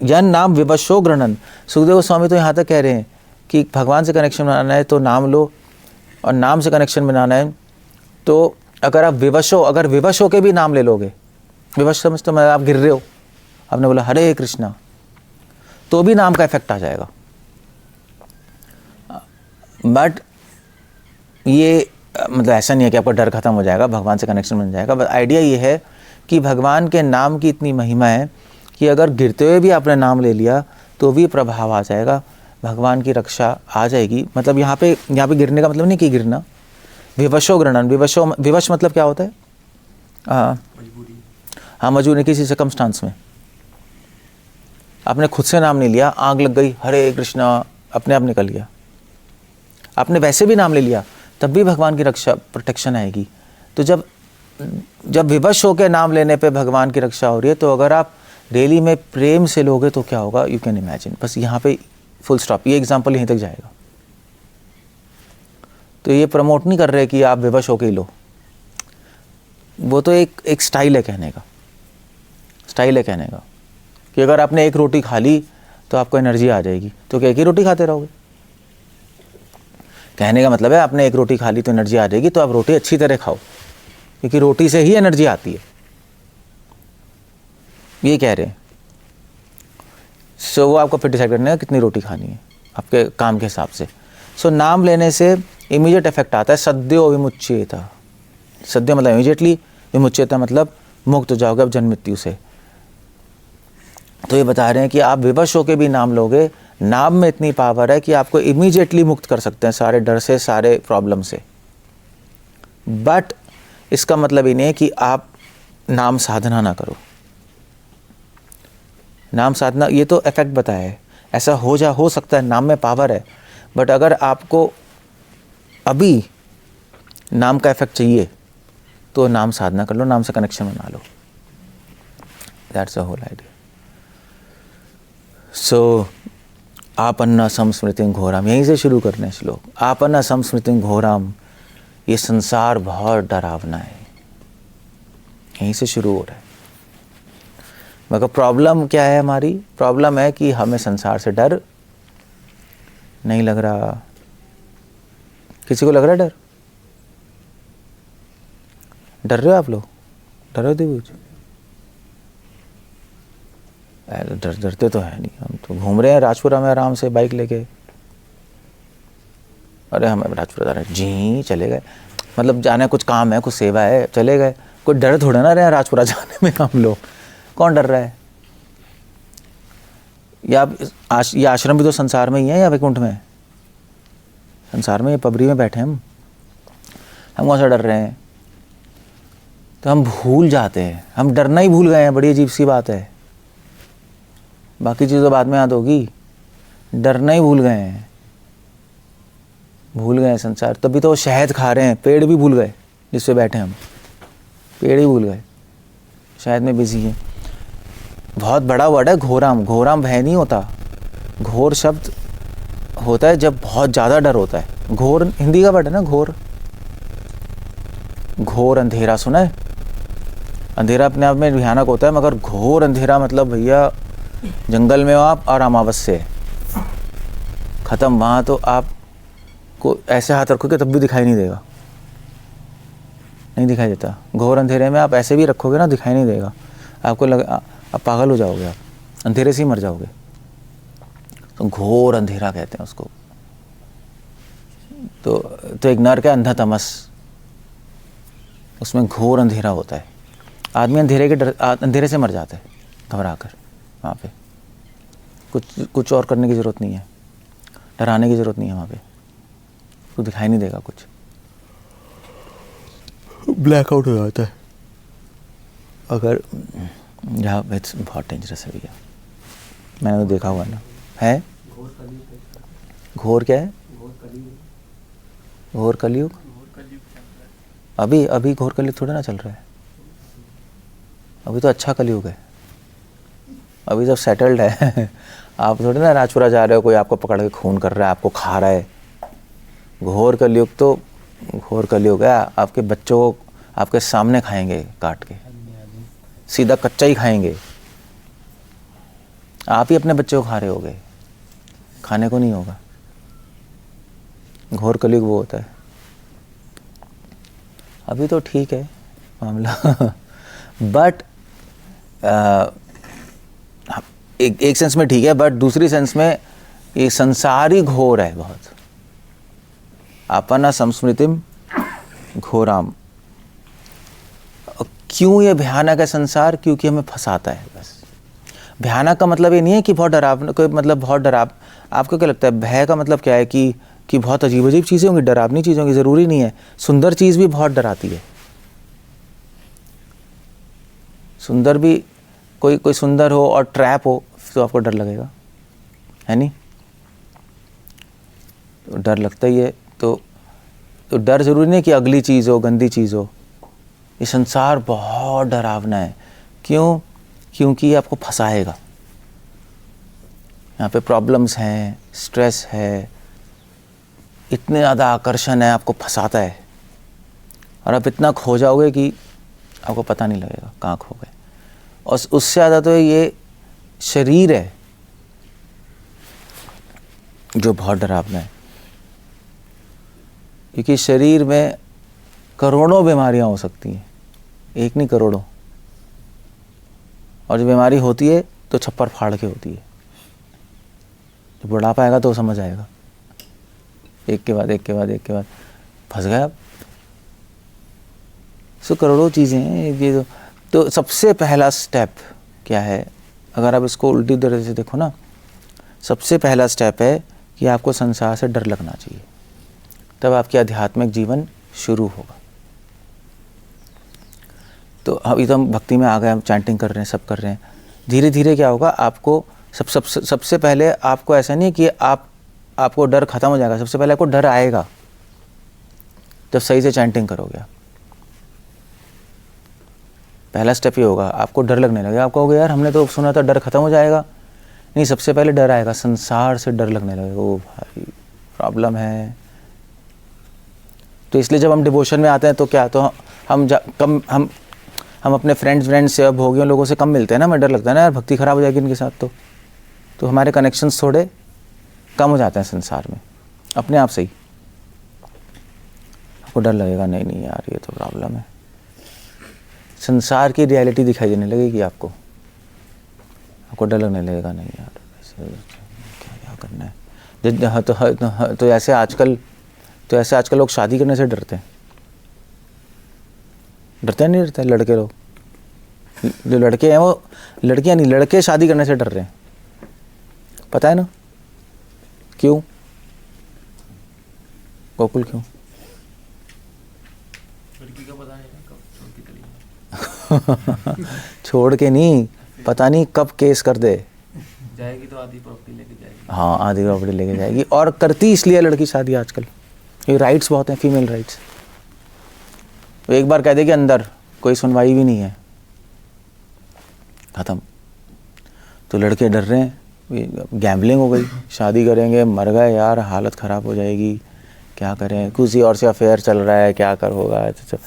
यन नाम विवशो गृणन, सुखदेव गोस्वामी तो यहाँ तक कह रहे हैं कि भगवान से कनेक्शन बनाना है तो नाम लो, और नाम से कनेक्शन बनाना है तो अगर आप अगर विवश हो के भी नाम ले लोगे, विवश समझते हो, आप गिर रहे हो, आपने बोला हरे कृष्णा, तो भी नाम का इफेक्ट आ जाएगा। बट ये मतलब ऐसा नहीं है कि आपका डर खत्म हो जाएगा, भगवान से कनेक्शन बन जाएगा। बट आइडिया ये है कि भगवान के नाम की इतनी महिमा है कि अगर गिरते हुए भी आपने नाम ले लिया तो भी प्रभाव आ जाएगा, भगवान की रक्षा आ जाएगी। मतलब यहाँ पे गिरने का मतलब नहीं कि गिरना, विवशो गृणन, विवश मतलब क्या होता है, हाँ मजबूरी, किसी सर्कमस्टांस में आपने खुद से नाम नहीं लिया, आग लग गई, हरे कृष्णा, अपने आप निकल गया। आपने वैसे भी नाम ले लिया तब भी भगवान की रक्षा, प्रोटेक्शन आएगी। तो जब विवश होकर नाम लेने पे भगवान की रक्षा हो रही है, तो अगर आप डेली में प्रेम से लोगे तो क्या होगा, यू कैन इमेजिन। बस यहाँ पे फुल स्टॉप, ये एग्जाम्पल यहीं तक जाएगा। तो ये प्रमोट नहीं कर रहे कि आप विवश होकर ही लो, वो तो एक स्टाइल है कहने का, स्टाइल है कहने का कि अगर आपने एक रोटी खा ली तो आपको एनर्जी आ जाएगी, तो क्या एक ही रोटी खाते रहोगे। कहने का मतलब है आपने एक रोटी खा ली तो एनर्जी आ जाएगी, तो आप रोटी अच्छी तरह खाओ, क्योंकि रोटी से ही एनर्जी आती है, ये कह रहे हैं। सो वो आपको फिर डिसाइड करना है कितनी रोटी खानी है आपके काम के हिसाब से। सो नाम लेने से इमीडिएट इफेक्ट आता है, सद्यो विमुच्येता। सद्यो मतलब इमीडिएटली, विमुच्येता मतलब मुक्त हो जाओगे अब जन्म मृत्यु से। तो ये बता रहे हैं कि आप विवश होकर भी नाम लोगे, नाम में इतनी पावर है कि आपको इमीडिएटली मुक्त कर सकते हैं सारे डर से, सारे प्रॉब्लम से। बट इसका मतलब ये नहीं है कि आप नाम साधना ना करो। नाम साधना, ये तो इफेक्ट बताया है, ऐसा हो सकता है, नाम में पावर है। बट अगर आपको अभी नाम का इफेक्ट चाहिए तो नाम साधना कर लो, नाम से कनेक्शन बना लो। That's a whole idea. So आपन्ना संस्मृतिं घोराम, यहीं से शुरू करने हैं श्लोक। आपन्ना संस्मृतिं घोराम ये संसार बहुत डरावना है, यहीं से शुरू हो रहा है। मगर प्रॉब्लम क्या है, हमारी प्रॉब्लम है कि हमें संसार से डर नहीं लग रहा। किसी को लग रहा है डर? डर रहे हो आप लोग? डर रहे हो दिव्यूज? डरते तो है नहीं, हम तो घूम रहे हैं राजपुरा में आराम से बाइक लेके। अरे हमें राजपुरा जा जी चले गए, मतलब जाने कुछ काम है, कुछ सेवा है, चले गए। कोई डर थोड़ा ना रहे हैं राजपुरा जाने में हम लोग। कौन डर रहा है? या ये आश्रम भी तो संसार में ही है या वैकुंठ में? संसार में, ये पबरी में बैठे हम कौन सा डर रहे हैं? तो हम भूल जाते हैं, हम डरना ही भूल गए हैं। बड़ी अजीब सी बात है। बाकी चीज़ तो बाद में याद होगी, डरना ही भूल गए हैं। भूल गए संसार, तभी तो शहद खा रहे हैं। पेड़ भी भूल गए, जिस पे बैठे हम, पेड़ ही भूल गए, शहद में बिजी है। बहुत बड़ा वर्ड है घोराम। घोराम भय नहीं होता, घोर शब्द होता है जब बहुत ज़्यादा डर होता है। घोर हिंदी का वर्ड है ना, घोर। घोर अंधेरा सुना है? अंधेरा अपने आप में भयानक होता है, मगर घोर अंधेरा मतलब भैया जंगल में हो आप और अमावस्या है, ख़त्म। वहाँ तो आपको ऐसे हाथ रखोगे तब भी दिखाई नहीं देगा, नहीं दिखाई देता। घोर अंधेरे में आप ऐसे भी रखोगे ना, दिखाई नहीं देगा आपको। आप पागल हो जाओगे, आप अंधेरे से ही मर जाओगे। तो घोर अंधेरा कहते हैं उसको। तो एक नर का अंधा तमस, उसमें घोर अंधेरा होता है। आदमी अंधेरे से मर जाता है घबरा कर। वहाँ पे कुछ और करने की ज़रूरत नहीं है, डराने की ज़रूरत नहीं है। वहाँ पे तो दिखाई नहीं देगा कुछ, ब्लैकआउट हो जाता है। अगर जहाँ बहुत डेंजरस है भैया, मैंने तो देखा हुआ ना है। घोर क्या है? घोर कलयुग। अभी घोर कलयुग थोड़ा ना चल रहा है। अभी तो अच्छा कलयुग है, अभी सब सेटल्ड है। आप थोड़े ना राजपुरा जा रहे हो, कोई आपको पकड़ के खून कर रहा है, आपको खा रहा है। घोर कलयुग तो घोर कलयुग है। आपके बच्चों को आपके सामने खाएंगे काट के, सीधा कच्चा ही खाएंगे। आप ही अपने बच्चे को खा रहे होगे, खाने को नहीं होगा। घोर कलयुग वो होता है। अभी तो ठीक है मामला। बट एक सेंस में ठीक है, बट दूसरी सेंस में ये संसार ही घोर है बहुत। आपना संस्मृतिम घोराम। क्यों ये भयानक है संसार? क्योंकि हमें फंसाता है बस। भयानक का मतलब ये नहीं है कि बहुत डरावना, कोई मतलब बहुत डराव। आपको क्या लगता है भय का मतलब क्या है? कि बहुत अजीब अजीब चीज़ें होंगी, डरावनी चीज़ें होंगी? ज़रूरी नहीं है। सुंदर चीज़ भी बहुत डराती है। सुंदर भी, कोई सुंदर हो और ट्रैप हो तो आपको डर लगेगा, है नहीं? तो डर लगता ही है। तो डर ज़रूरी नहीं कि अगली चीज़ हो, गंदी चीज़ हो। ये संसार बहुत डरावना है। क्यों? क्योंकि ये आपको फंसाएगा। यहाँ पे प्रॉब्लम्स हैं, स्ट्रेस है, इतने ज़्यादा आकर्षण है, आपको फंसाता है। और आप इतना खो जाओगे कि आपको पता नहीं लगेगा कहाँ खो गए। और उससे ज़्यादा तो ये शरीर है जो बहुत डरावना है। क्योंकि शरीर में करोड़ों बीमारियां हो सकती हैं, एक नहीं करोड़ों। और जो बीमारी होती है तो छप्पर फाड़ के होती है। जब बुढ़ापा आएगा तो समझ आएगा, एक के बाद एक के बाद एक के बाद फंस गए आप। सो करोड़ों चीज़ें हैं ये। तो सबसे पहला स्टेप क्या है? अगर आप इसको उल्टी तरह से देखो ना, सबसे पहला स्टेप है कि आपको संसार से डर लगना चाहिए, तब आपकी आध्यात्मिक जीवन शुरू होगा। तो अभी तो हम भक्ति में आ गए, हम चैंटिंग कर रहे हैं, सब कर रहे हैं। धीरे धीरे क्या होगा, आपको सबसे पहले आपको ऐसा नहीं कि आपको डर खत्म हो जाएगा। सबसे पहले आपको डर आएगा जब सही से चैंटिंग करोगे आप। पहला स्टेप ये होगा, आपको डर लगने लगेगा। आप कहोगे यार हमने तो सुना था डर खत्म हो जाएगा। नहीं, सबसे पहले डर आएगा, संसार से डर लगने लगेगा। ओ भाई प्रॉब्लम है, तो इसलिए जब हम डिवोशन में आते हैं तो क्या, तो हम अपने फ्रेंड्स से, भोगियों लोगों से कम मिलते हैं ना, हमें डर लगता है ना यार भक्ति खराब हो जाएगी इनके साथ, तो हमारे कनेक्शंस थोड़े कम हो जाते हैं संसार में अपने आप से ही। आपको डर लगेगा, नहीं यार ये तो प्रॉब्लम है, संसार की रियलिटी दिखाई देने लगेगी आपको डर लगने लगेगा, नहीं यार ऐसे क्या करना है। तो ऐसे आजकल लोग शादी करने से डरते हैं, नहीं डरते लड़के लोग, जो लड़के हैं वो, लड़कियां नहीं, लड़के शादी करने से डर रहे हैं, पता है ना क्यों गोकुल, क्यों? लड़की का पता नहीं कब छोड़ के चली छोड़ के नहीं, पता नहीं कब केस कर दे, जाएगी तो आधी प्रॉपर्टी लेके जाएगी। हाँ आधी प्रॉपर्टी लेके जाएगी, और करती इसलिए लड़की शादी आजकल, ये राइट्स बहुत हैं, फीमेल राइट्स। तो एक बार कह दे कि अंदर, कोई सुनवाई भी नहीं है, खत्म। तो लड़के डर रहे हैं, गैम्बलिंग हो गई, शादी करेंगे, मर गए यार, हालत ख़राब हो जाएगी, क्या करें, किसी और से अफेयर चल रहा है, क्या कर होगा, तो सब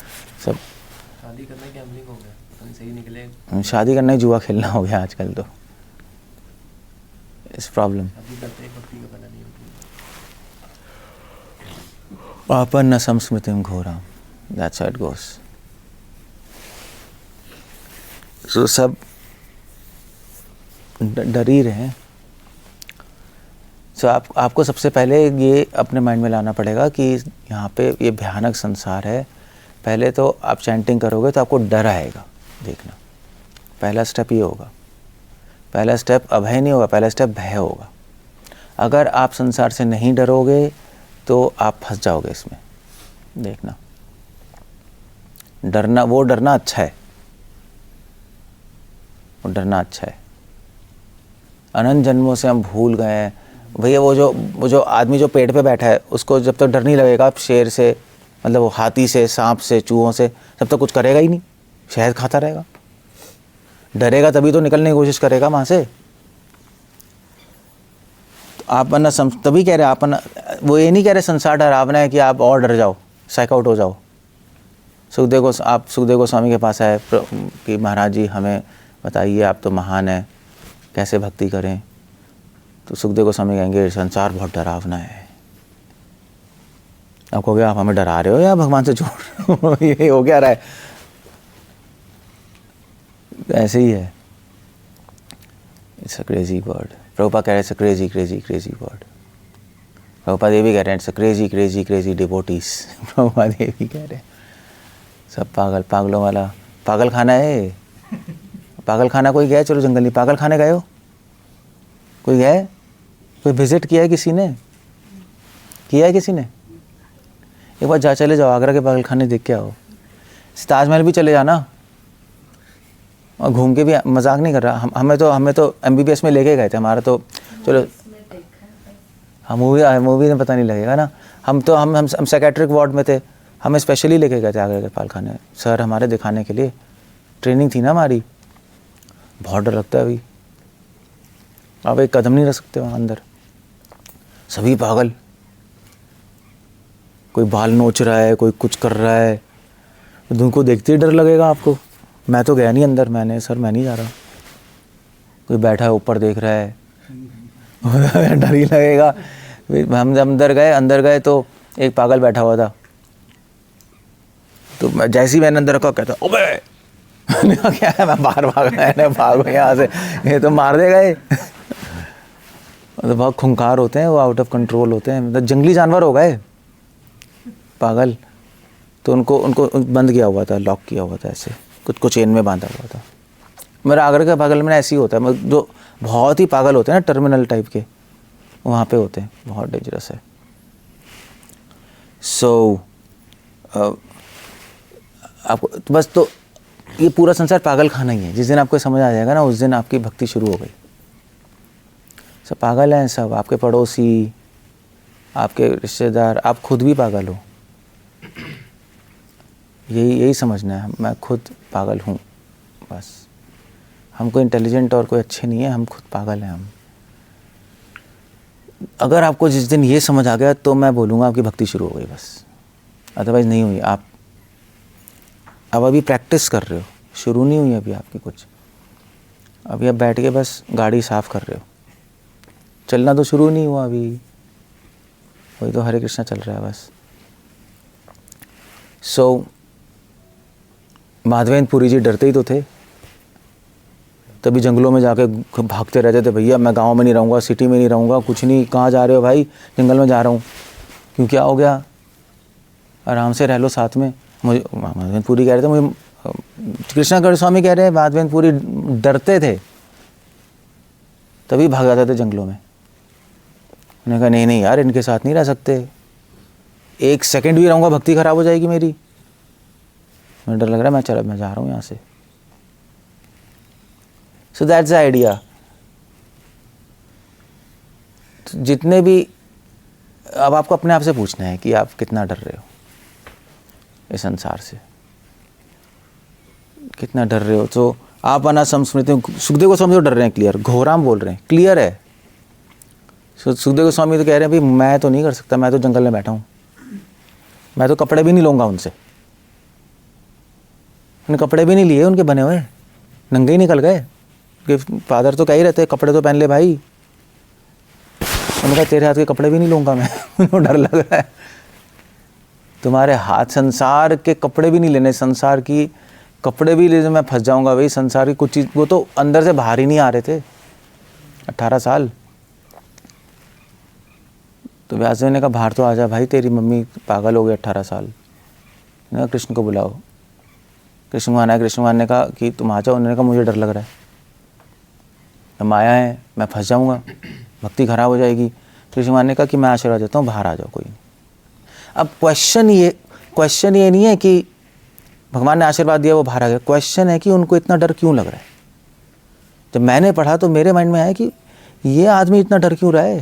शादी करना गैम्बलिंग हो गया, पता नहीं सही निकले। शादी करना ही जुआ खेलना हो गया आजकल, तो इस प्रॉब्लम। शादी करते ही भक्ति का पता नहीं होती। आपन न संस्मृतिम घोराम, दैट्स हाउ इट गोस। सो सब डर ही रहे हैं। सो आपको सबसे पहले ये अपने माइंड में लाना पड़ेगा कि यहाँ पे ये भयानक संसार है। पहले तो आप चैंटिंग करोगे तो आपको डर आएगा, देखना पहला स्टेप ये होगा। पहला स्टेप अभय नहीं होगा, पहला स्टेप भय होगा। अगर आप संसार से नहीं डरोगे तो आप फंस जाओगे इसमें, देखना। डरना अच्छा है, वो डरना अच्छा है। अनंत जन्मों से हम भूल गए हैं भैया, वो जो आदमी जो पेड़ पे बैठा है उसको जब तक डर नहीं लगेगा शेर से, मतलब वो हाथी से, सांप से, चूहों से, तब तक कुछ करेगा ही नहीं, शहद खाता रहेगा। डरेगा तभी तो निकलने की कोशिश करेगा वहाँ से। तो आप वरना तभी कह रहे आप, वो ये नहीं कह रहे संसार डरावना है कि आप और डर जाओ, साइक आउट हो जाओ। सुखदेव गोस्वामी के पास आए कि महाराज जी हमें बताइए, आप तो महान हैं, कैसे भक्ति करें। तो सुखदेव गोस्वामी कहेंगे संसार बहुत डरावना है। आप कहोगे आप हमें डरा रहे हो या भगवान से जोड़ रहे हो ये हो क्या रहा है? ऐसे ही है। It's a crazy word. Prabhupada कह रहे हैं it's a crazy word. Prabhupada ये भी कह रहे हैं it's a crazy devotees. Prabhupada ये भी कह रहे हैं सब पागलों वाला पागल खाना है। पागल खाना कोई गया? चलो जंगल नहीं, पागल खाने गए हो? कोई गया है? कोई विजिट किया है किसी ने? किया है किसी ने? एक बार चले जाओ आगरा के पागल खाने देख के आओ। ताजमहल भी चले जाना और घूम के भी, मजाक नहीं कर रहा। हमें तो MBBS में लेके गए थे। हमारा तो चलो हम मूवी में पता नहीं लगेगा ना। हम साइकेट्रिक वार्ड में थे, हमें स्पेशली लेके गए थे आगरा के पागल खाने। सर हमारे दिखाने के लिए, ट्रेनिंग थी ना हमारी। बहुत डर लगता है अभी, आप एक कदम नहीं रख सकते वहाँ अंदर। सभी पागल, कोई बाल नोच रहा है, कोई कुछ कर रहा है, तो उनको देखते ही डर लगेगा आपको। मैं तो गया नहीं अंदर, मैं नहीं जा रहा। कोई बैठा है ऊपर देख रहा है डर ही लगेगा। हम अंदर गए तो एक पागल बैठा हुआ था। तो जैसे ही मैंने अंदर रखा कहता ओबे क्या है, मैं बाहर भागो यहाँ से, ये तो मार देगा ये। मतलब बहुत खुंखार होते हैं वो, आउट ऑफ कंट्रोल होते हैं, मतलब जंगली जानवर हो गए पागल। तो उनको बंद किया हुआ था, लॉक किया हुआ था, ऐसे कुछ चेन में बांधा हुआ था। मेरा आगरा का पागल में ऐसे ही होता है, जो बहुत ही पागल होते हैं ना, टर्मिनल टाइप के, वहाँ पे होते हैं, बहुत डेंजरस है। सो आपको बस, तो ये पूरा संसार पागल खाना ही है। जिस दिन आपको समझ आ जाएगा ना, उस दिन आपकी भक्ति शुरू हो गई। सब पागल हैं, सब आपके पड़ोसी, आपके रिश्तेदार, आप खुद भी पागल हो। यही समझना है, मैं खुद पागल हूँ बस। हम कोई इंटेलिजेंट और कोई अच्छे नहीं है, हम खुद पागल हैं हम। अगर आपको जिस दिन ये समझ आ गया तो मैं बोलूँगा आपकी भक्ति शुरू हो गई बस। अदरवाइज नहीं हुई। आप अब अभी प्रैक्टिस कर रहे हो, शुरू नहीं हुई अभी आपकी कुछ। अभी आप बैठ के बस गाड़ी साफ़ कर रहे हो, चलना तो शुरू नहीं हुआ अभी, वही तो हरे कृष्णा चल रहा है बस। सो माधवेंद्र पुरी जी डरते ही तो थे, तभी जंगलों में जाके भागते रहते थे, भैया मैं गांव में नहीं रहूँगा, सिटी में नहीं रहूँगा, कुछ नहीं, कहाँ जा रहे हो भाई, जंगल में जा रहा हूँ। क्यों, क्या हो गया, आराम से रह लो साथ में। मुझे माधवेंद्र पुरी कह रहे थे, मुझे कृष्णा स्वामी कह रहे हैं माधवेंद्र पुरी डरते थे, तभी भाग जाते थे जंगलों में। मैंने कहा नहीं नहीं यार, इनके साथ नहीं रह सकते, एक सेकंड भी रहूँगा भक्ति खराब हो जाएगी मेरी, मुझे डर लग रहा है, मैं जा रहा हूँ यहाँ से। So that's the idea. जितने भी, अब आपको अपने आप से पूछना है कि आप कितना डर रहे हो इस संसार से, कितना डर रहे हो। तो आप अनासम स्मृति, सुखदेव गोस्वामी तो डर रहे हैं, क्लियर, घोराम बोल रहे हैं, क्लियर है। सुखदेव गोस्वामी तो कह रहे हैं भाई मैं तो नहीं कर सकता, मैं तो जंगल में बैठा हूँ, मैं तो कपड़े भी नहीं लूँगा उनसे। उन्हें कपड़े भी नहीं लिए उनके बने हुए, नंगे ही निकल गए। फादर तो कह ही रहते कपड़े तो पहन ले भाई। उन्होंने कहा तेरे हाथ के कपड़े भी नहीं लूँगा मैं, उनको डर लग रहा है। तुम्हारे हाथ, संसार के कपड़े भी नहीं लेने, संसार की कपड़े भी ले मैं फंस जाऊँगा भाई। संसार की कुछ चीज़, वो तो अंदर से बाहर ही नहीं आ रहे थे 18 साल। तो व्यासदेव ने कहा बाहर तो आ जा भाई, तेरी मम्मी पागल हो गई 18 साल। ने कृष्ण को बुलाओ, कृष्ण भगवान आए। कृष्ण भगवान ने कहा कि तुम आ जाओ। उन्होंने कहा मुझे डर लग रहा है, माया है, मैं फंस जाऊँगा, भक्ति खराब हो जाएगी। कृष्ण भगवान ने कहा कि मैं आशीर्वाद देता हूँ, बाहर आ जाओ कोई नहीं। अब क्वेश्चन ये नहीं है कि भगवान ने आशीर्वाद दिया वो बाहर आ गया, क्वेश्चन है कि उनको इतना डर क्यों लग रहा है। जब मैंने पढ़ा तो मेरे माइंड में आया कि ये आदमी इतना डर क्यों रहा है,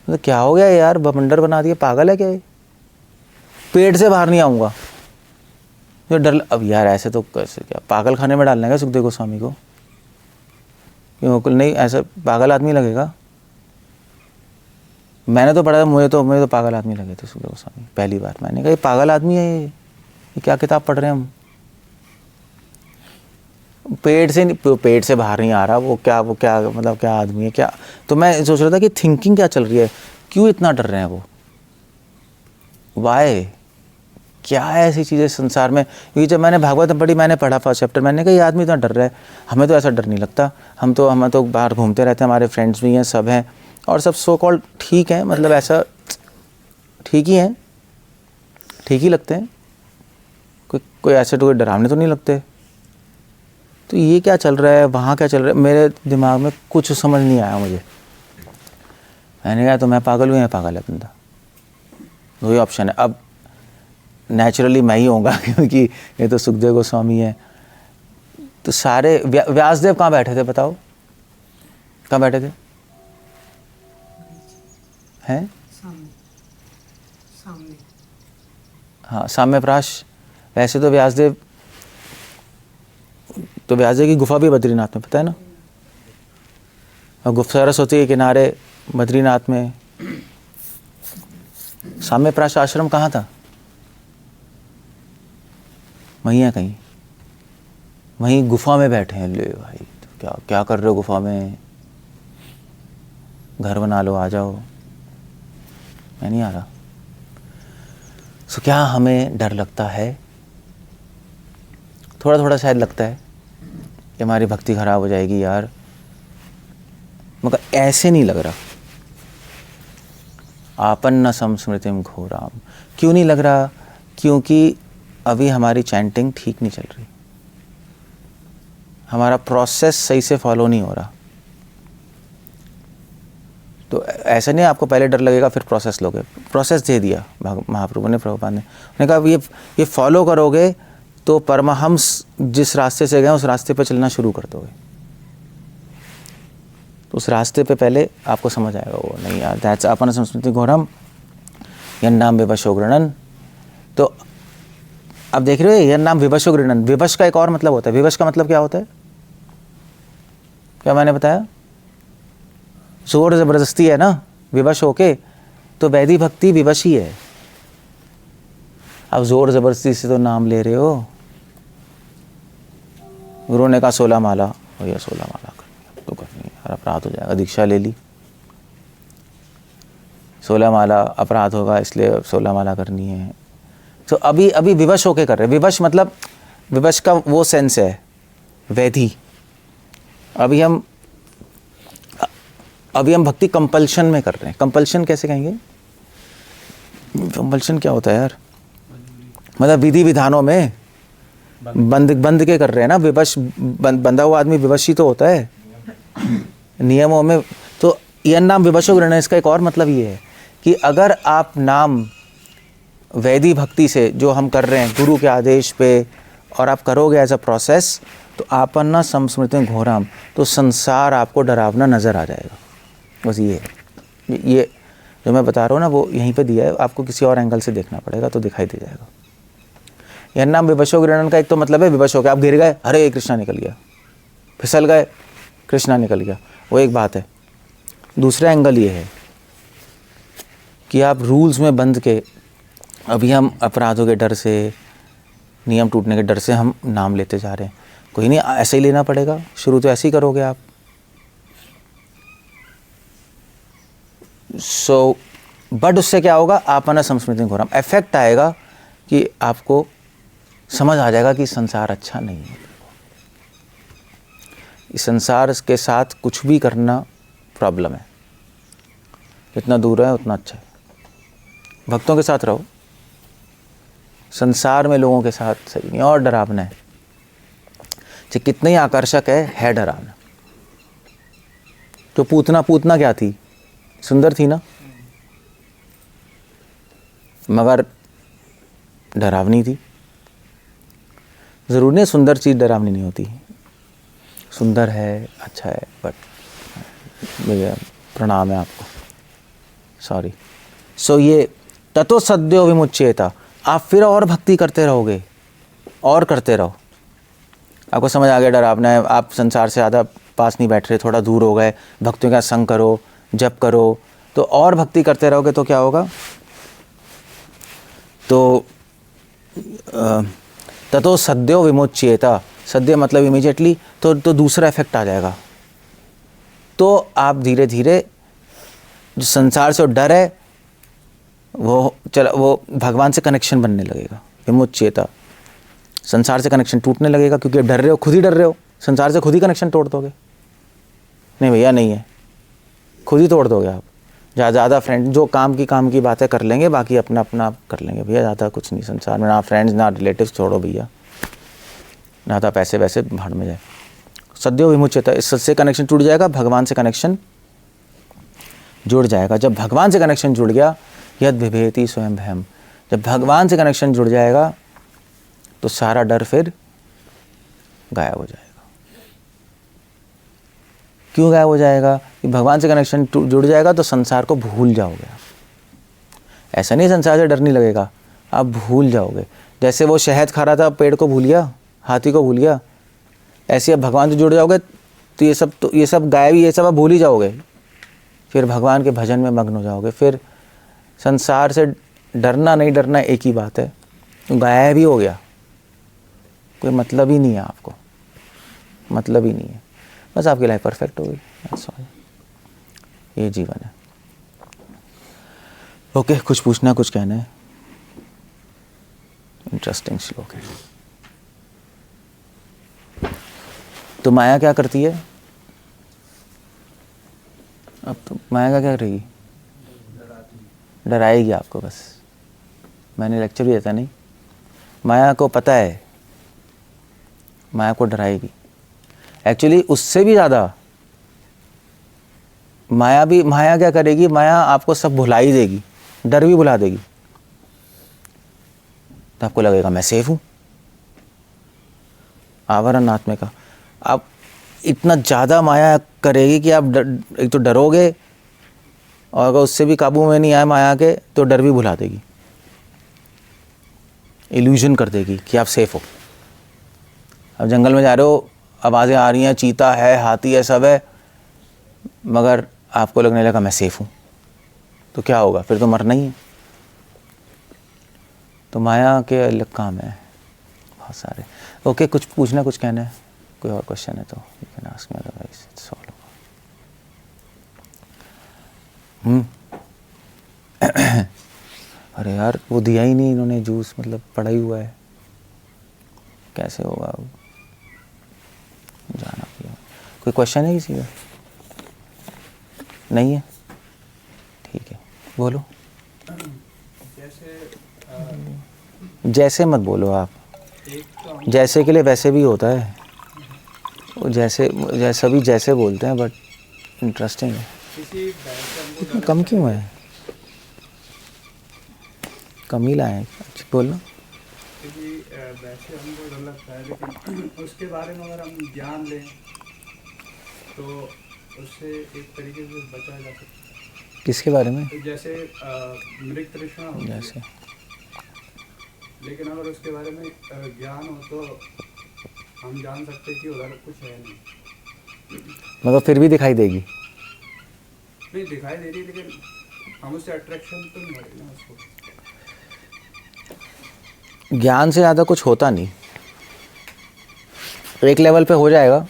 तो क्या हो गया यार, बवंडर बना दिया, पागल है क्या ये, पेट से बाहर नहीं आऊँगा, जो डर। अब यार ऐसे तो कैसे, क्या पागल खाने में डालना है सुखदेव गोस्वामी को, क्यों नहीं, ऐसा पागल आदमी लगेगा। मैंने तो पढ़ा, मुझे तो पागल आदमी लगे थे सुखदेव गोस्वामी पहली बार। मैंने कहा ये पागल आदमी है, ये क्या किताब पढ़ रहे हैं हम। पेट से बाहर नहीं आ रहा, वो क्या मतलब क्या आदमी है क्या। तो मैं सोच रहा था कि थिंकिंग क्या चल रही है, क्यों इतना डर रहे हैं वो, वाई, क्या है ऐसी चीज़ें संसार में। क्योंकि जब मैंने भागवत पढ़ी, मैंने पढ़ा फर्स्ट चैप्टर, मैंने कहा ये आदमी इतना डर रहा है, हमें तो ऐसा डर नहीं लगता, हम तो बाहर घूमते रहते हैं, हमारे फ्रेंड्स भी हैं, सब हैं, और सब सो कॉल्ड ठीक है, मतलब ऐसा ठीक ही हैं, ठीक ही लगते हैं, कोई ऐसे तो कोई डरावने तो नहीं लगते। तो ये क्या चल रहा है, वहाँ क्या चल रहा है, मेरे दिमाग में कुछ समझ नहीं आया मुझे। मैंने कहा तो मैं पागल हूँ या पागल है बंदा, दो ही ऑप्शन है। अब नेचुरली मैं ही होऊंगा क्योंकि ये तो सुखदेव गोस्वामी है। तो सारे व्यासदेव कहाँ बैठे थे बताओ, कहाँ बैठे थे, हैं सामने। हाँ, साम्य प्राश। वैसे तो व्यासदेव की गुफा भी बद्रीनाथ में, पता है ना, और गुफा सरस्वती के किनारे बद्रीनाथ में। साम्य प्राश आश्रम कहाँ था, वहीं है कहीं, वहीं गुफा में बैठे हैं। ले भाई तो क्या कर रहे हो गुफा में, घर बना लो, आ जाओ। मैं नहीं आ रहा। सो क्या हमें डर लगता है, थोड़ा थोड़ा शायद लगता है कि हमारी भक्ति खराब हो जाएगी यार, मगर ऐसे नहीं लग रहा। आपन्न संस्मृतिम घोराम, क्यों नहीं लग रहा, क्योंकि अभी हमारी चैंटिंग ठीक नहीं चल रही, हमारा प्रोसेस सही से फॉलो नहीं हो रहा। तो ऐसा नहीं आपको पहले डर लगेगा फिर प्रोसेस लोगे, प्रोसेस दे दिया महाप्रभु ने, प्रभुपाद ने। उन्होंने कहा ये फॉलो करोगे तो परमहंस जिस रास्ते से गए उस रास्ते पे चलना शुरू कर दोगे। तो उस रास्ते पे पहले आपको समझ आएगा, वो नहीं यार दैट्स अपन संस्कृति घोरम यन नाम विवशो गृणन। तो अब देख रहे हो, यन नाम विवशो गृणन, विवश का एक और मतलब होता है। विवश का मतलब क्या होता है, क्या मैंने बताया, जोर जबरदस्ती है ना, विवश होके तो वैधि भक्ति विवश ही है। अब जोर जबरदस्ती से तो नाम ले रहे हो। गुरु ने कहा 16 माला, भैया 16 माला करनी तो करनी है, और अपराध हो जाएगा। दीक्षा ले ली, 16 माला अपराध होगा इसलिए 16 माला करनी है। तो अभी विवश होके कर रहे हैं। विवश मतलब विवश का वो सेंस है वैधि। अभी हम भक्ति कंपल्शन में कर रहे हैं। कंपल्शन कैसे कहेंगे? कंपल्शन क्या होता है यार? मतलब विधि विधानों में बंद के कर रहे हैं ना। विवश बंधा हुआ आदमी विवश ही तो होता है नियमों में। तो यह नाम विवशो ग्रहण है। इसका एक और मतलब ये है कि अगर आप नाम वैधि भक्ति से जो हम कर रहे हैं गुरु के आदेश पे, और आप करोगे एज अ प्रोसेस, तो आपन्ना संस्मृति घोराम, तो संसार आपको डरावना नज़र आ जाएगा। बस ये जो मैं बता रहा हूँ ना, वो यहीं पे दिया है। आपको किसी और एंगल से देखना पड़ेगा तो दिखाई दे जाएगा। यह नाम विवशो ग्रहण का एक तो मतलब है विवश हो गया, आप गिर गए, हरे कृष्णा निकल गया, फिसल गए, कृष्णा निकल गया, वो एक बात है। दूसरा एंगल ये है कि आप रूल्स में बंध के, अभी हम अपराधों के डर से, नियम टूटने के डर से हम नाम लेते जा रहे हैं। कोई नहीं, ऐसे ही लेना पड़ेगा। शुरू तो ऐसे ही करोगे आप। बट उससे क्या होगा? आपना संस्मृति घोरम, इफेक्ट आएगा कि आपको समझ आ जाएगा कि संसार अच्छा नहीं है। इस संसार के साथ कुछ भी करना प्रॉब्लम है। जितना दूर है उतना अच्छा है। भक्तों के साथ रहो, संसार में लोगों के साथ सही नहीं। और डरावना है, चाहे कितना ही आकर्षक है डरावना। तो पूतना क्या थी? सुंदर थी ना, मगर डरावनी थी। ज़रूर नहीं सुंदर चीज़ डरावनी नहीं होती। सुंदर है, अच्छा है, बट भैया प्रणाम है आपको, सॉरी। सो ये ततो सद्यो विमुच्येता, आप फिर और भक्ति करते रहोगे और करते रहो। आपको समझ आ गया डरावना है, आप संसार से ज़्यादा पास नहीं बैठ रहे, थोड़ा दूर हो गए, भक्तियों का संग करो, जप करो, तो और भक्ति करते रहोगे तो क्या होगा? तो ततो सद्यो विमुच्येता, सद्य मतलब इमीडिएटली, तो दूसरा इफेक्ट आ जाएगा। तो आप धीरे धीरे जो संसार से डर है वो भगवान से कनेक्शन बनने लगेगा। विमुच्येता, संसार से कनेक्शन टूटने लगेगा, क्योंकि डर रहे हो, खुद ही डर रहे हो। संसार से खुद ही कनेक्शन तोड़ दोगे। नहीं भैया नहीं है, खुद ही तोड़ दोगे आप। ज़्यादा फ्रेंड जो काम की बातें कर लेंगे, बाकी अपना अपना कर लेंगे भैया। ज़्यादा कुछ नहीं संसार में, ना फ्रेंड्स ना रिलेटिव्स, छोड़ो भैया। ना तो पैसे वैसे भाड़ में जाए। सद्यो विमुच्यता, इससे कनेक्शन टूट जाएगा, भगवान से कनेक्शन जुड़ जाएगा। जब भगवान से कनेक्शन जुड़ गया, यद विभेति स्वयं भयम, जब भगवान से कनेक्शन जुड़ जाएगा तो सारा डर फिर गायब हो जाएगा। क्यों गायब हो जाएगा? कि भगवान से कनेक्शन जुड़ जाएगा तो संसार को भूल जाओगे आप। ऐसा नहीं संसार से डर नहीं लगेगा, आप भूल जाओगे। जैसे वो शहद खा रहा था, पेड़ को भूल गया, हाथी को भूल गया, ऐसे अब भगवान से जुड़ जाओगे तो ये सब गायब, ये सब आप भूल ही जाओगे। फिर भगवान के भजन में मग्न हो जाओगे। फिर संसार से डरना नहीं डरना एक ही बात है, गायब ही हो गया। कोई मतलब ही नहीं है आपको, मतलब ही नहीं है। बस आपकी लाइफ परफेक्ट हो गई, ये जीवन है। ओके, कुछ पूछना, कुछ कहना है? इंटरेस्टिंग श्लोक है। तो माया क्या करती है? अब तो माया का क्या करेगी? डराएगी आपको। बस मैंने लेक्चर भी देता नहीं, माया को पता है, माया को डराएगी। एक्चुअली उससे भी ज़्यादा माया क्या करेगी? माया आपको सब भुला ही देगी, डर भी भुला देगी। तो आपको लगेगा मैं सेफ हूँ। आवरण आत्मिका, आप इतना ज़्यादा माया करेगी कि आप एक तो डरोगे, और अगर उससे भी काबू में नहीं आए माया के, तो डर भी भुला देगी, इल्यूजन कर देगी कि आप सेफ हो। अब जंगल में जा रहे हो, आवाज़ें आ रही हैं, चीता है, हाथी है, सब है, मगर आपको लगने लगा मैं सेफ हूँ। तो क्या होगा, फिर तो मरना ही है। तो माया के अलग काम है बहुत सारे। ओके, कुछ पूछना, कुछ कहना है, कोई और क्वेश्चन है तो you can ask me, otherwise it's all over. अरे यार वो दिया ही नहीं इन्होंने जूस, मतलब पड़ा ही हुआ है, कैसे होगा अब, जाना पड़ेगा। कोई क्वेश्चन है किसी का? नहीं है, ठीक है, बोलो। जैसे मत बोलो आप, जैसे के लिए वैसे भी होता है, वो जैसे सभी जैसे बोलते हैं, बट इंटरेस्टिंग है। इतना कम क्यों है, कम ही लाए, अच्छा बोलना। वैसे हमको डर लगता है, लेकिन उसके बारे में अगर हम ज्ञान लें तो उससे एक तरीके से बचा जा सकता है। किसके बारे में? तो जैसे मृत तृष्णा होती है, जैसे लेकिन अगर उसके बारे में ज्ञान हो तो हम जान सकते हैं कि उधर कुछ है नहीं। मतलब फिर भी दिखाई देगी? नहीं दिखाई दे रही, लेकिन हम उससे अट्रैक्शन तो नहीं बढ़ेगा ना उसको। ज्ञान से ज़्यादा कुछ होता नहीं, एक लेवल पे हो जाएगा।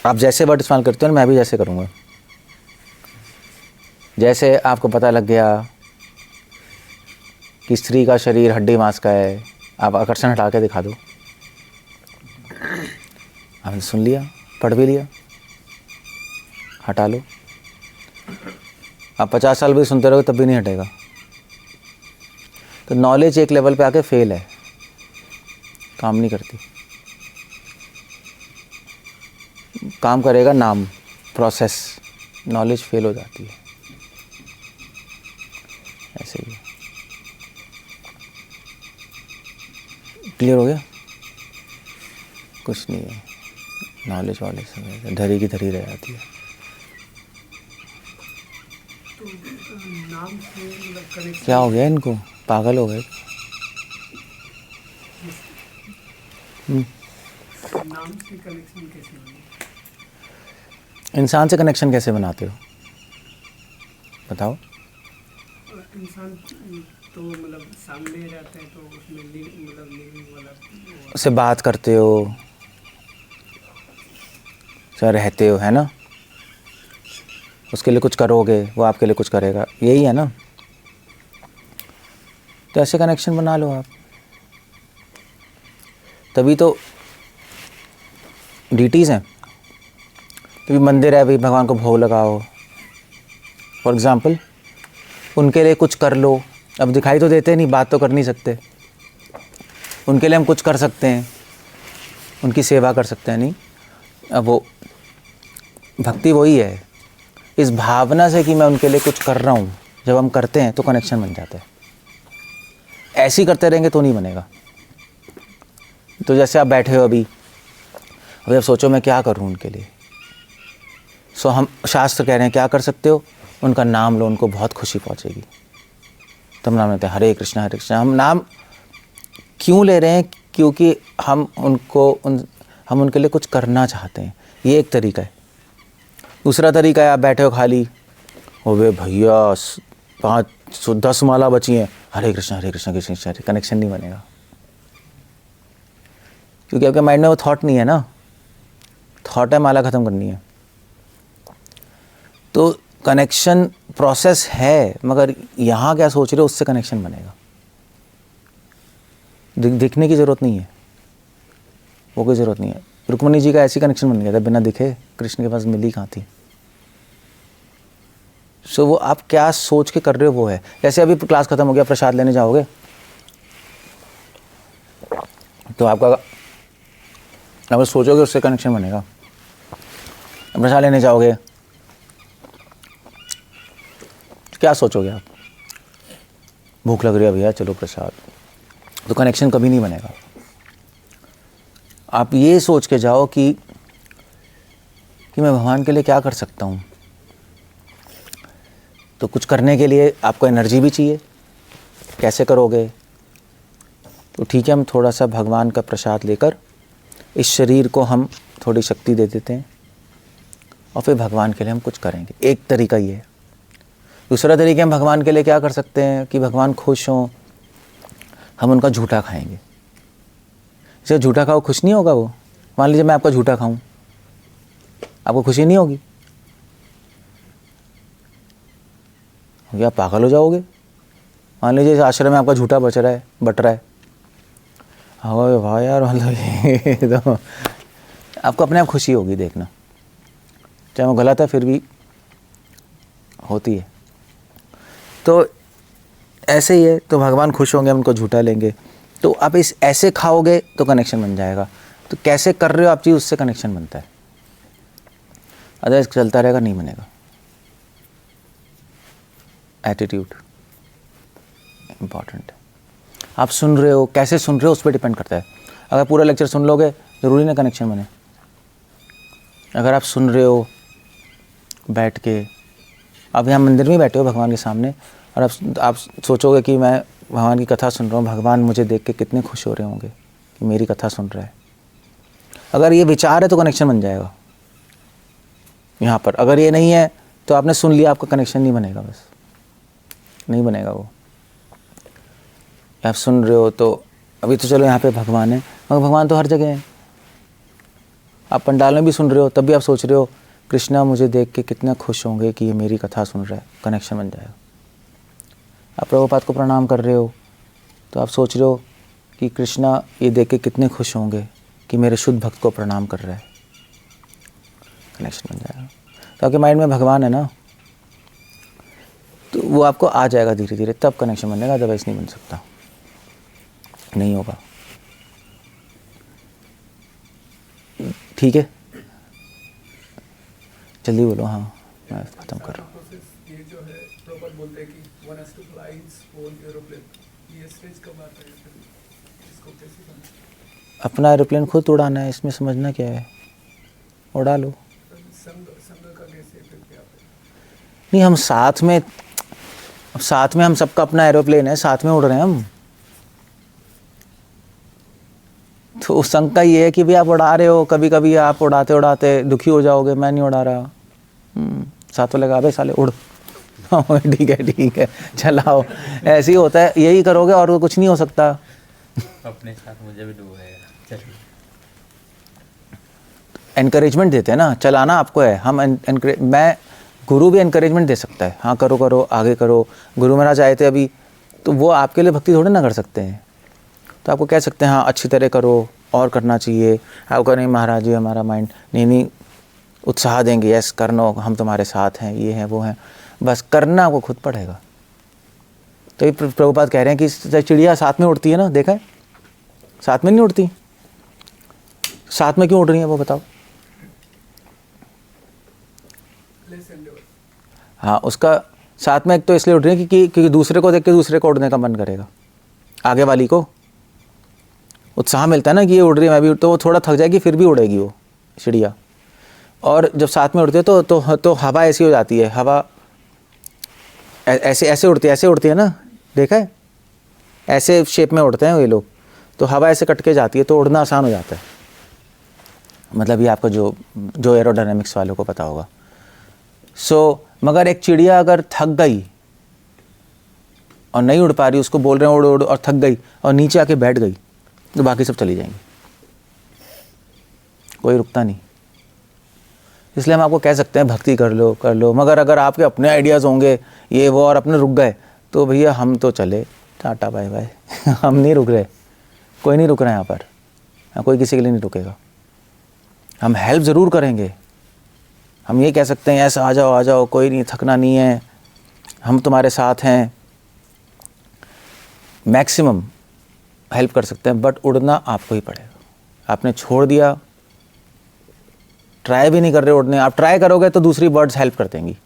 आप जैसे वर्ड इस्तेमाल करते हो ना, मैं भी जैसे करूँगा। जैसे आपको पता लग गया कि स्त्री का शरीर हड्डी मांस का है, आप आकर्षण हटा के दिखा दो, आपने सुन लिया, पढ़ भी लिया, हटा लो। आप 50 साल भी सुनते रहोगे तब भी नहीं हटेगा। तो नॉलेज एक लेवल पे आके फेल है, काम नहीं करती। काम करेगा नाम, प्रोसेस, नॉलेज फेल हो जाती है, ऐसे ही। क्लियर हो गया? कुछ नहीं है, नॉलेज वॉलेज सब धरी की धरी रह जाती है। तो नाम से मतलब कनेक्शन, क्या हो गया इनको, पागल हो गए? नाम से कनेक्शन कैसे बने? इंसान से कनेक्शन कैसे बनाते हो, बताओ। इंसान तो मतलब सामने रहते हैं तो उसमें मतलब लिविंग वाला उससे बात करते हो, उससे रहते हो, है ना, उसके लिए कुछ करोगे, वो आपके लिए कुछ करेगा, यही है ना। तो ऐसे कनेक्शन बना लो आप, तभी तो डीटीज़ हैं। तभी मंदिर है, भाई भगवान को भोग लगाओ, फॉर एग्ज़ाम्पल, उनके लिए कुछ कर लो। अब दिखाई तो देते नहीं, बात तो कर नहीं सकते, उनके लिए हम कुछ कर सकते हैं, उनकी सेवा कर सकते हैं। नहीं, अब वो भक्ति वही है, इस भावना से कि मैं उनके लिए कुछ कर रहा हूँ, जब हम करते हैं तो कनेक्शन बन जाता है। ऐसे ही करते रहेंगे तो नहीं बनेगा। तो जैसे आप बैठे हो अभी अब सोचो मैं क्या करूँ उनके लिए। सो हम शास्त्र कह रहे हैं क्या कर सकते हो, उनका नाम लो, उनको बहुत खुशी पहुँचेगी। तब नाम लेते हैं हरे कृष्णा हरे कृष्णा। हम नाम क्यों ले रहे हैं? क्योंकि हम उनके लिए कुछ करना चाहते हैं, ये एक तरीका है। दूसरा तरीका है आप बैठे हो खाली हो, वे भैया 5-10 माला बची हैं, हरे कृष्णा कृष्ण कृष्ण, कनेक्शन नहीं बनेगा, क्योंकि आपके माइंड में वो थॉट नहीं है ना। थॉट है माला ख़त्म करनी है, तो कनेक्शन प्रोसेस है, मगर यहाँ क्या सोच रहे हो उससे कनेक्शन बनेगा। दिखने की ज़रूरत नहीं है, वो कोई ज़रूरत नहीं है। रुक्मणी जी का ऐसी कनेक्शन बन गया था, बिना दिखे कृष्ण के पास मिली कहाँ थी। सो वो आप क्या सोच के कर रहे हो वो है। जैसे अभी क्लास ख़त्म हो गया, प्रसाद लेने जाओगे तो आपका अब सोचोगे उससे कनेक्शन बनेगा। प्रसाद लेने जाओगे क्या सोचोगे आप? भूख लग रही है भैया चलो प्रसाद, तो कनेक्शन कभी नहीं बनेगा। आप ये सोच के जाओ कि मैं भगवान के लिए क्या कर सकता हूँ। तो कुछ करने के लिए आपको एनर्जी भी चाहिए, कैसे करोगे? तो ठीक है, हम थोड़ा सा भगवान का प्रसाद लेकर इस शरीर को हम थोड़ी शक्ति दे देते हैं, और फिर भगवान के लिए हम कुछ करेंगे। एक तरीका ये है। दूसरा तरीका हम भगवान के लिए क्या कर सकते हैं कि भगवान खुश हों, हम उनका झूठा खाएंगे। जब झूठा खाओ खुश नहीं होगा वो। मान लीजिए मैं आपका झूठा खाऊं, आपको खुशी नहीं होगी, आप पागल हो जाओगे। मान लीजिए इस आश्रम में आपका झूठा बट रहा है, हाँ वाह यार, मतलब ये तो आपको अपने आप खुशी होगी। देखना, चाहे वो गलत है फिर भी होती है। तो ऐसे ही है, तो भगवान खुश होंगे, हम उनको झूठा लेंगे। तो आप इस ऐसे खाओगे तो कनेक्शन बन जाएगा। तो कैसे कर रहे हो आप चीज़, उससे कनेक्शन बनता है। अदरवाइज चलता रहेगा, नहीं बनेगा। एटीट्यूड इम्पॉर्टेंट है। आप सुन रहे हो, कैसे सुन रहे हो, उस पर डिपेंड करता है। अगर पूरा लेक्चर सुन लोगे, ज़रूरी ना कनेक्शन बने। अगर आप सुन रहे हो बैठ के, अब यहाँ मंदिर में बैठे हो भगवान के सामने, और आप सोचोगे कि मैं भगवान की कथा सुन रहा हूँ, भगवान मुझे देख के कितने खुश हो रहे होंगे कि मेरी कथा सुन रहा है। अगर ये विचार है तो कनेक्शन बन जाएगा यहाँ पर। अगर ये नहीं है तो आपने सुन लिया, आपका कनेक्शन नहीं बनेगा, बस नहीं बनेगा वो। आप सुन रहे हो तो अभी तो चलो यहाँ पे भगवान है, मगर भगवान तो हर जगह है। आप पंडाल में भी सुन रहे हो, तब भी आप सोच रहे हो कृष्णा मुझे देख के कितना खुश होंगे कि ये मेरी कथा सुन रहा है, कनेक्शन बन जाएगा। आप प्रभुपाद को प्रणाम कर रहे हो तो आप सोच रहे हो कि कृष्णा ये देख के कितने खुश होंगे कि मेरे शुद्ध भक्त को प्रणाम कर रहा है, कनेक्शन बन जाएगा। तो आपके माइंड में भगवान है ना, तो वो आपको आ जाएगा धीरे धीरे, तब कनेक्शन बनेगा। अदरवाइज नहीं बन सकता, नहीं होगा। ठीक है, जल्दी बोलो। हाँ, मैं खत्म कर रहा हूँ। ये जो है प्रॉपर बोलते हैं कि 1 has to fly in small aeroplane, ये स्टेज कब आता है, इसको कैसे समझ? अपना एरोप्लेन खुद उड़ाना है, इसमें समझना क्या है, उड़ा लो। संग का कैसे फिर क्या आता है? नहीं, हम साथ में हम सबका अपना एरोप्लेन है, साथ में उड़ रहे हैं हम। तो उस संग का ये है कि भी आप उड़ा रहे हो, कभी कभी आप उड़ाते उड़ाते दुखी हो जाओगे, मैं नहीं उड़ा रहा। साथ वाले कहा, अबे साले उड़। ठीक है चलाओ। ऐसे ही होता है, यही करोगे और तो कुछ नहीं हो सकता। अपने साथ मुझे भी डूबेगा। चलिए, एनकरेजमेंट देते हैं ना, चलाना आपको है। मैं गुरु भी एनकरेजमेंट दे सकता है, हाँ करो करो, आगे करो। गुरु महाराज आए थे अभी, तो वो आपके लिए भक्ति थोड़ी ना कर सकते हैं। तो आपको कह सकते हैं हाँ अच्छी तरह करो, और करना चाहिए। आपको नहीं महाराज जी हमारा माइंड नहीं उत्साह देंगे, यस करना, हम तुम्हारे साथ हैं, ये हैं वो हैं, बस करना आपको खुद पड़ेगा। तो ये प्रभुपाद कह रहे हैं कि चिड़िया साथ में उड़ती है ना, देखा है, साथ में नहीं उड़ती। साथ में क्यों उड़ रही है वो बताओ। हाँ, उसका साथ में एक तो इसलिए उड़ रही है क्योंकि दूसरे को देख के दूसरे को उड़ने का मन करेगा, आगे वाली को उत्साह मिलता है ना कि ये उड़ रही है, मैं भी, तो वो थोड़ा थक जाएगी फिर भी उड़ेगी वो चिड़िया। और जब साथ में उड़ते हैं तो हवा ऐसी हो जाती है, हवा ऐसे उड़ती है ना, देखा है, ऐसे शेप में उड़ते हैं ये लोग, तो हवा ऐसे कट के जाती है, तो उड़ना आसान हो जाता है। मतलब ये आपका जो एरोडायनामिक्स वालों को पता होगा। मगर एक चिड़िया अगर थक गई और नहीं उड़ पा रही, उसको बोल रहे हैं उड़ उड़, और थक गई और नीचे आके बैठ गई, तो बाकी सब चली जाएंगी, कोई रुकता नहीं। इसलिए हम आपको कह सकते हैं भक्ति कर लो, मगर अगर आपके अपने आइडियाज़ होंगे ये वो और अपने रुक गए, तो भैया हम तो चले, टाटा बाय बाय। हम नहीं रुक रहे, कोई नहीं रुक रहा है यहाँ पर, कोई किसी के लिए नहीं रुकेगा। हम हेल्प ज़रूर करेंगे, हम ये कह सकते हैं ऐसा आ जाओ, कोई नहीं, थकना नहीं है, हम तुम्हारे साथ हैं, मैक्सिमम हेल्प कर सकते हैं, बट उड़ना आपको ही पड़ेगा। आपने छोड़ दिया, ट्राई भी नहीं कर रहे उड़ने, आप ट्राई करोगे तो दूसरी बर्ड्स हेल्प कर देंगी।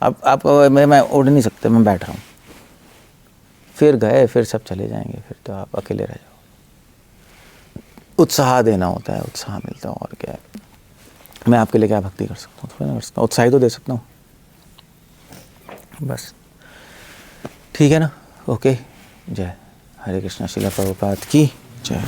आप मैं उड़ नहीं सकते, मैं बैठ रहा हूँ, फिर गए, फिर सब चले जाएंगे, फिर तो आप अकेले रह जाओ। उत्साह देना होता है, उत्साह मिलता है, और क्या है। मैं आपके लिए क्या भक्ति कर सकता हूँ, थोड़ा ना कर सकता हूँ, उत्साही तो दे सकता हूँ बस। ठीक है ना, ओके। जय हरे कृष्णा। श्रील प्रभुपाद की जय।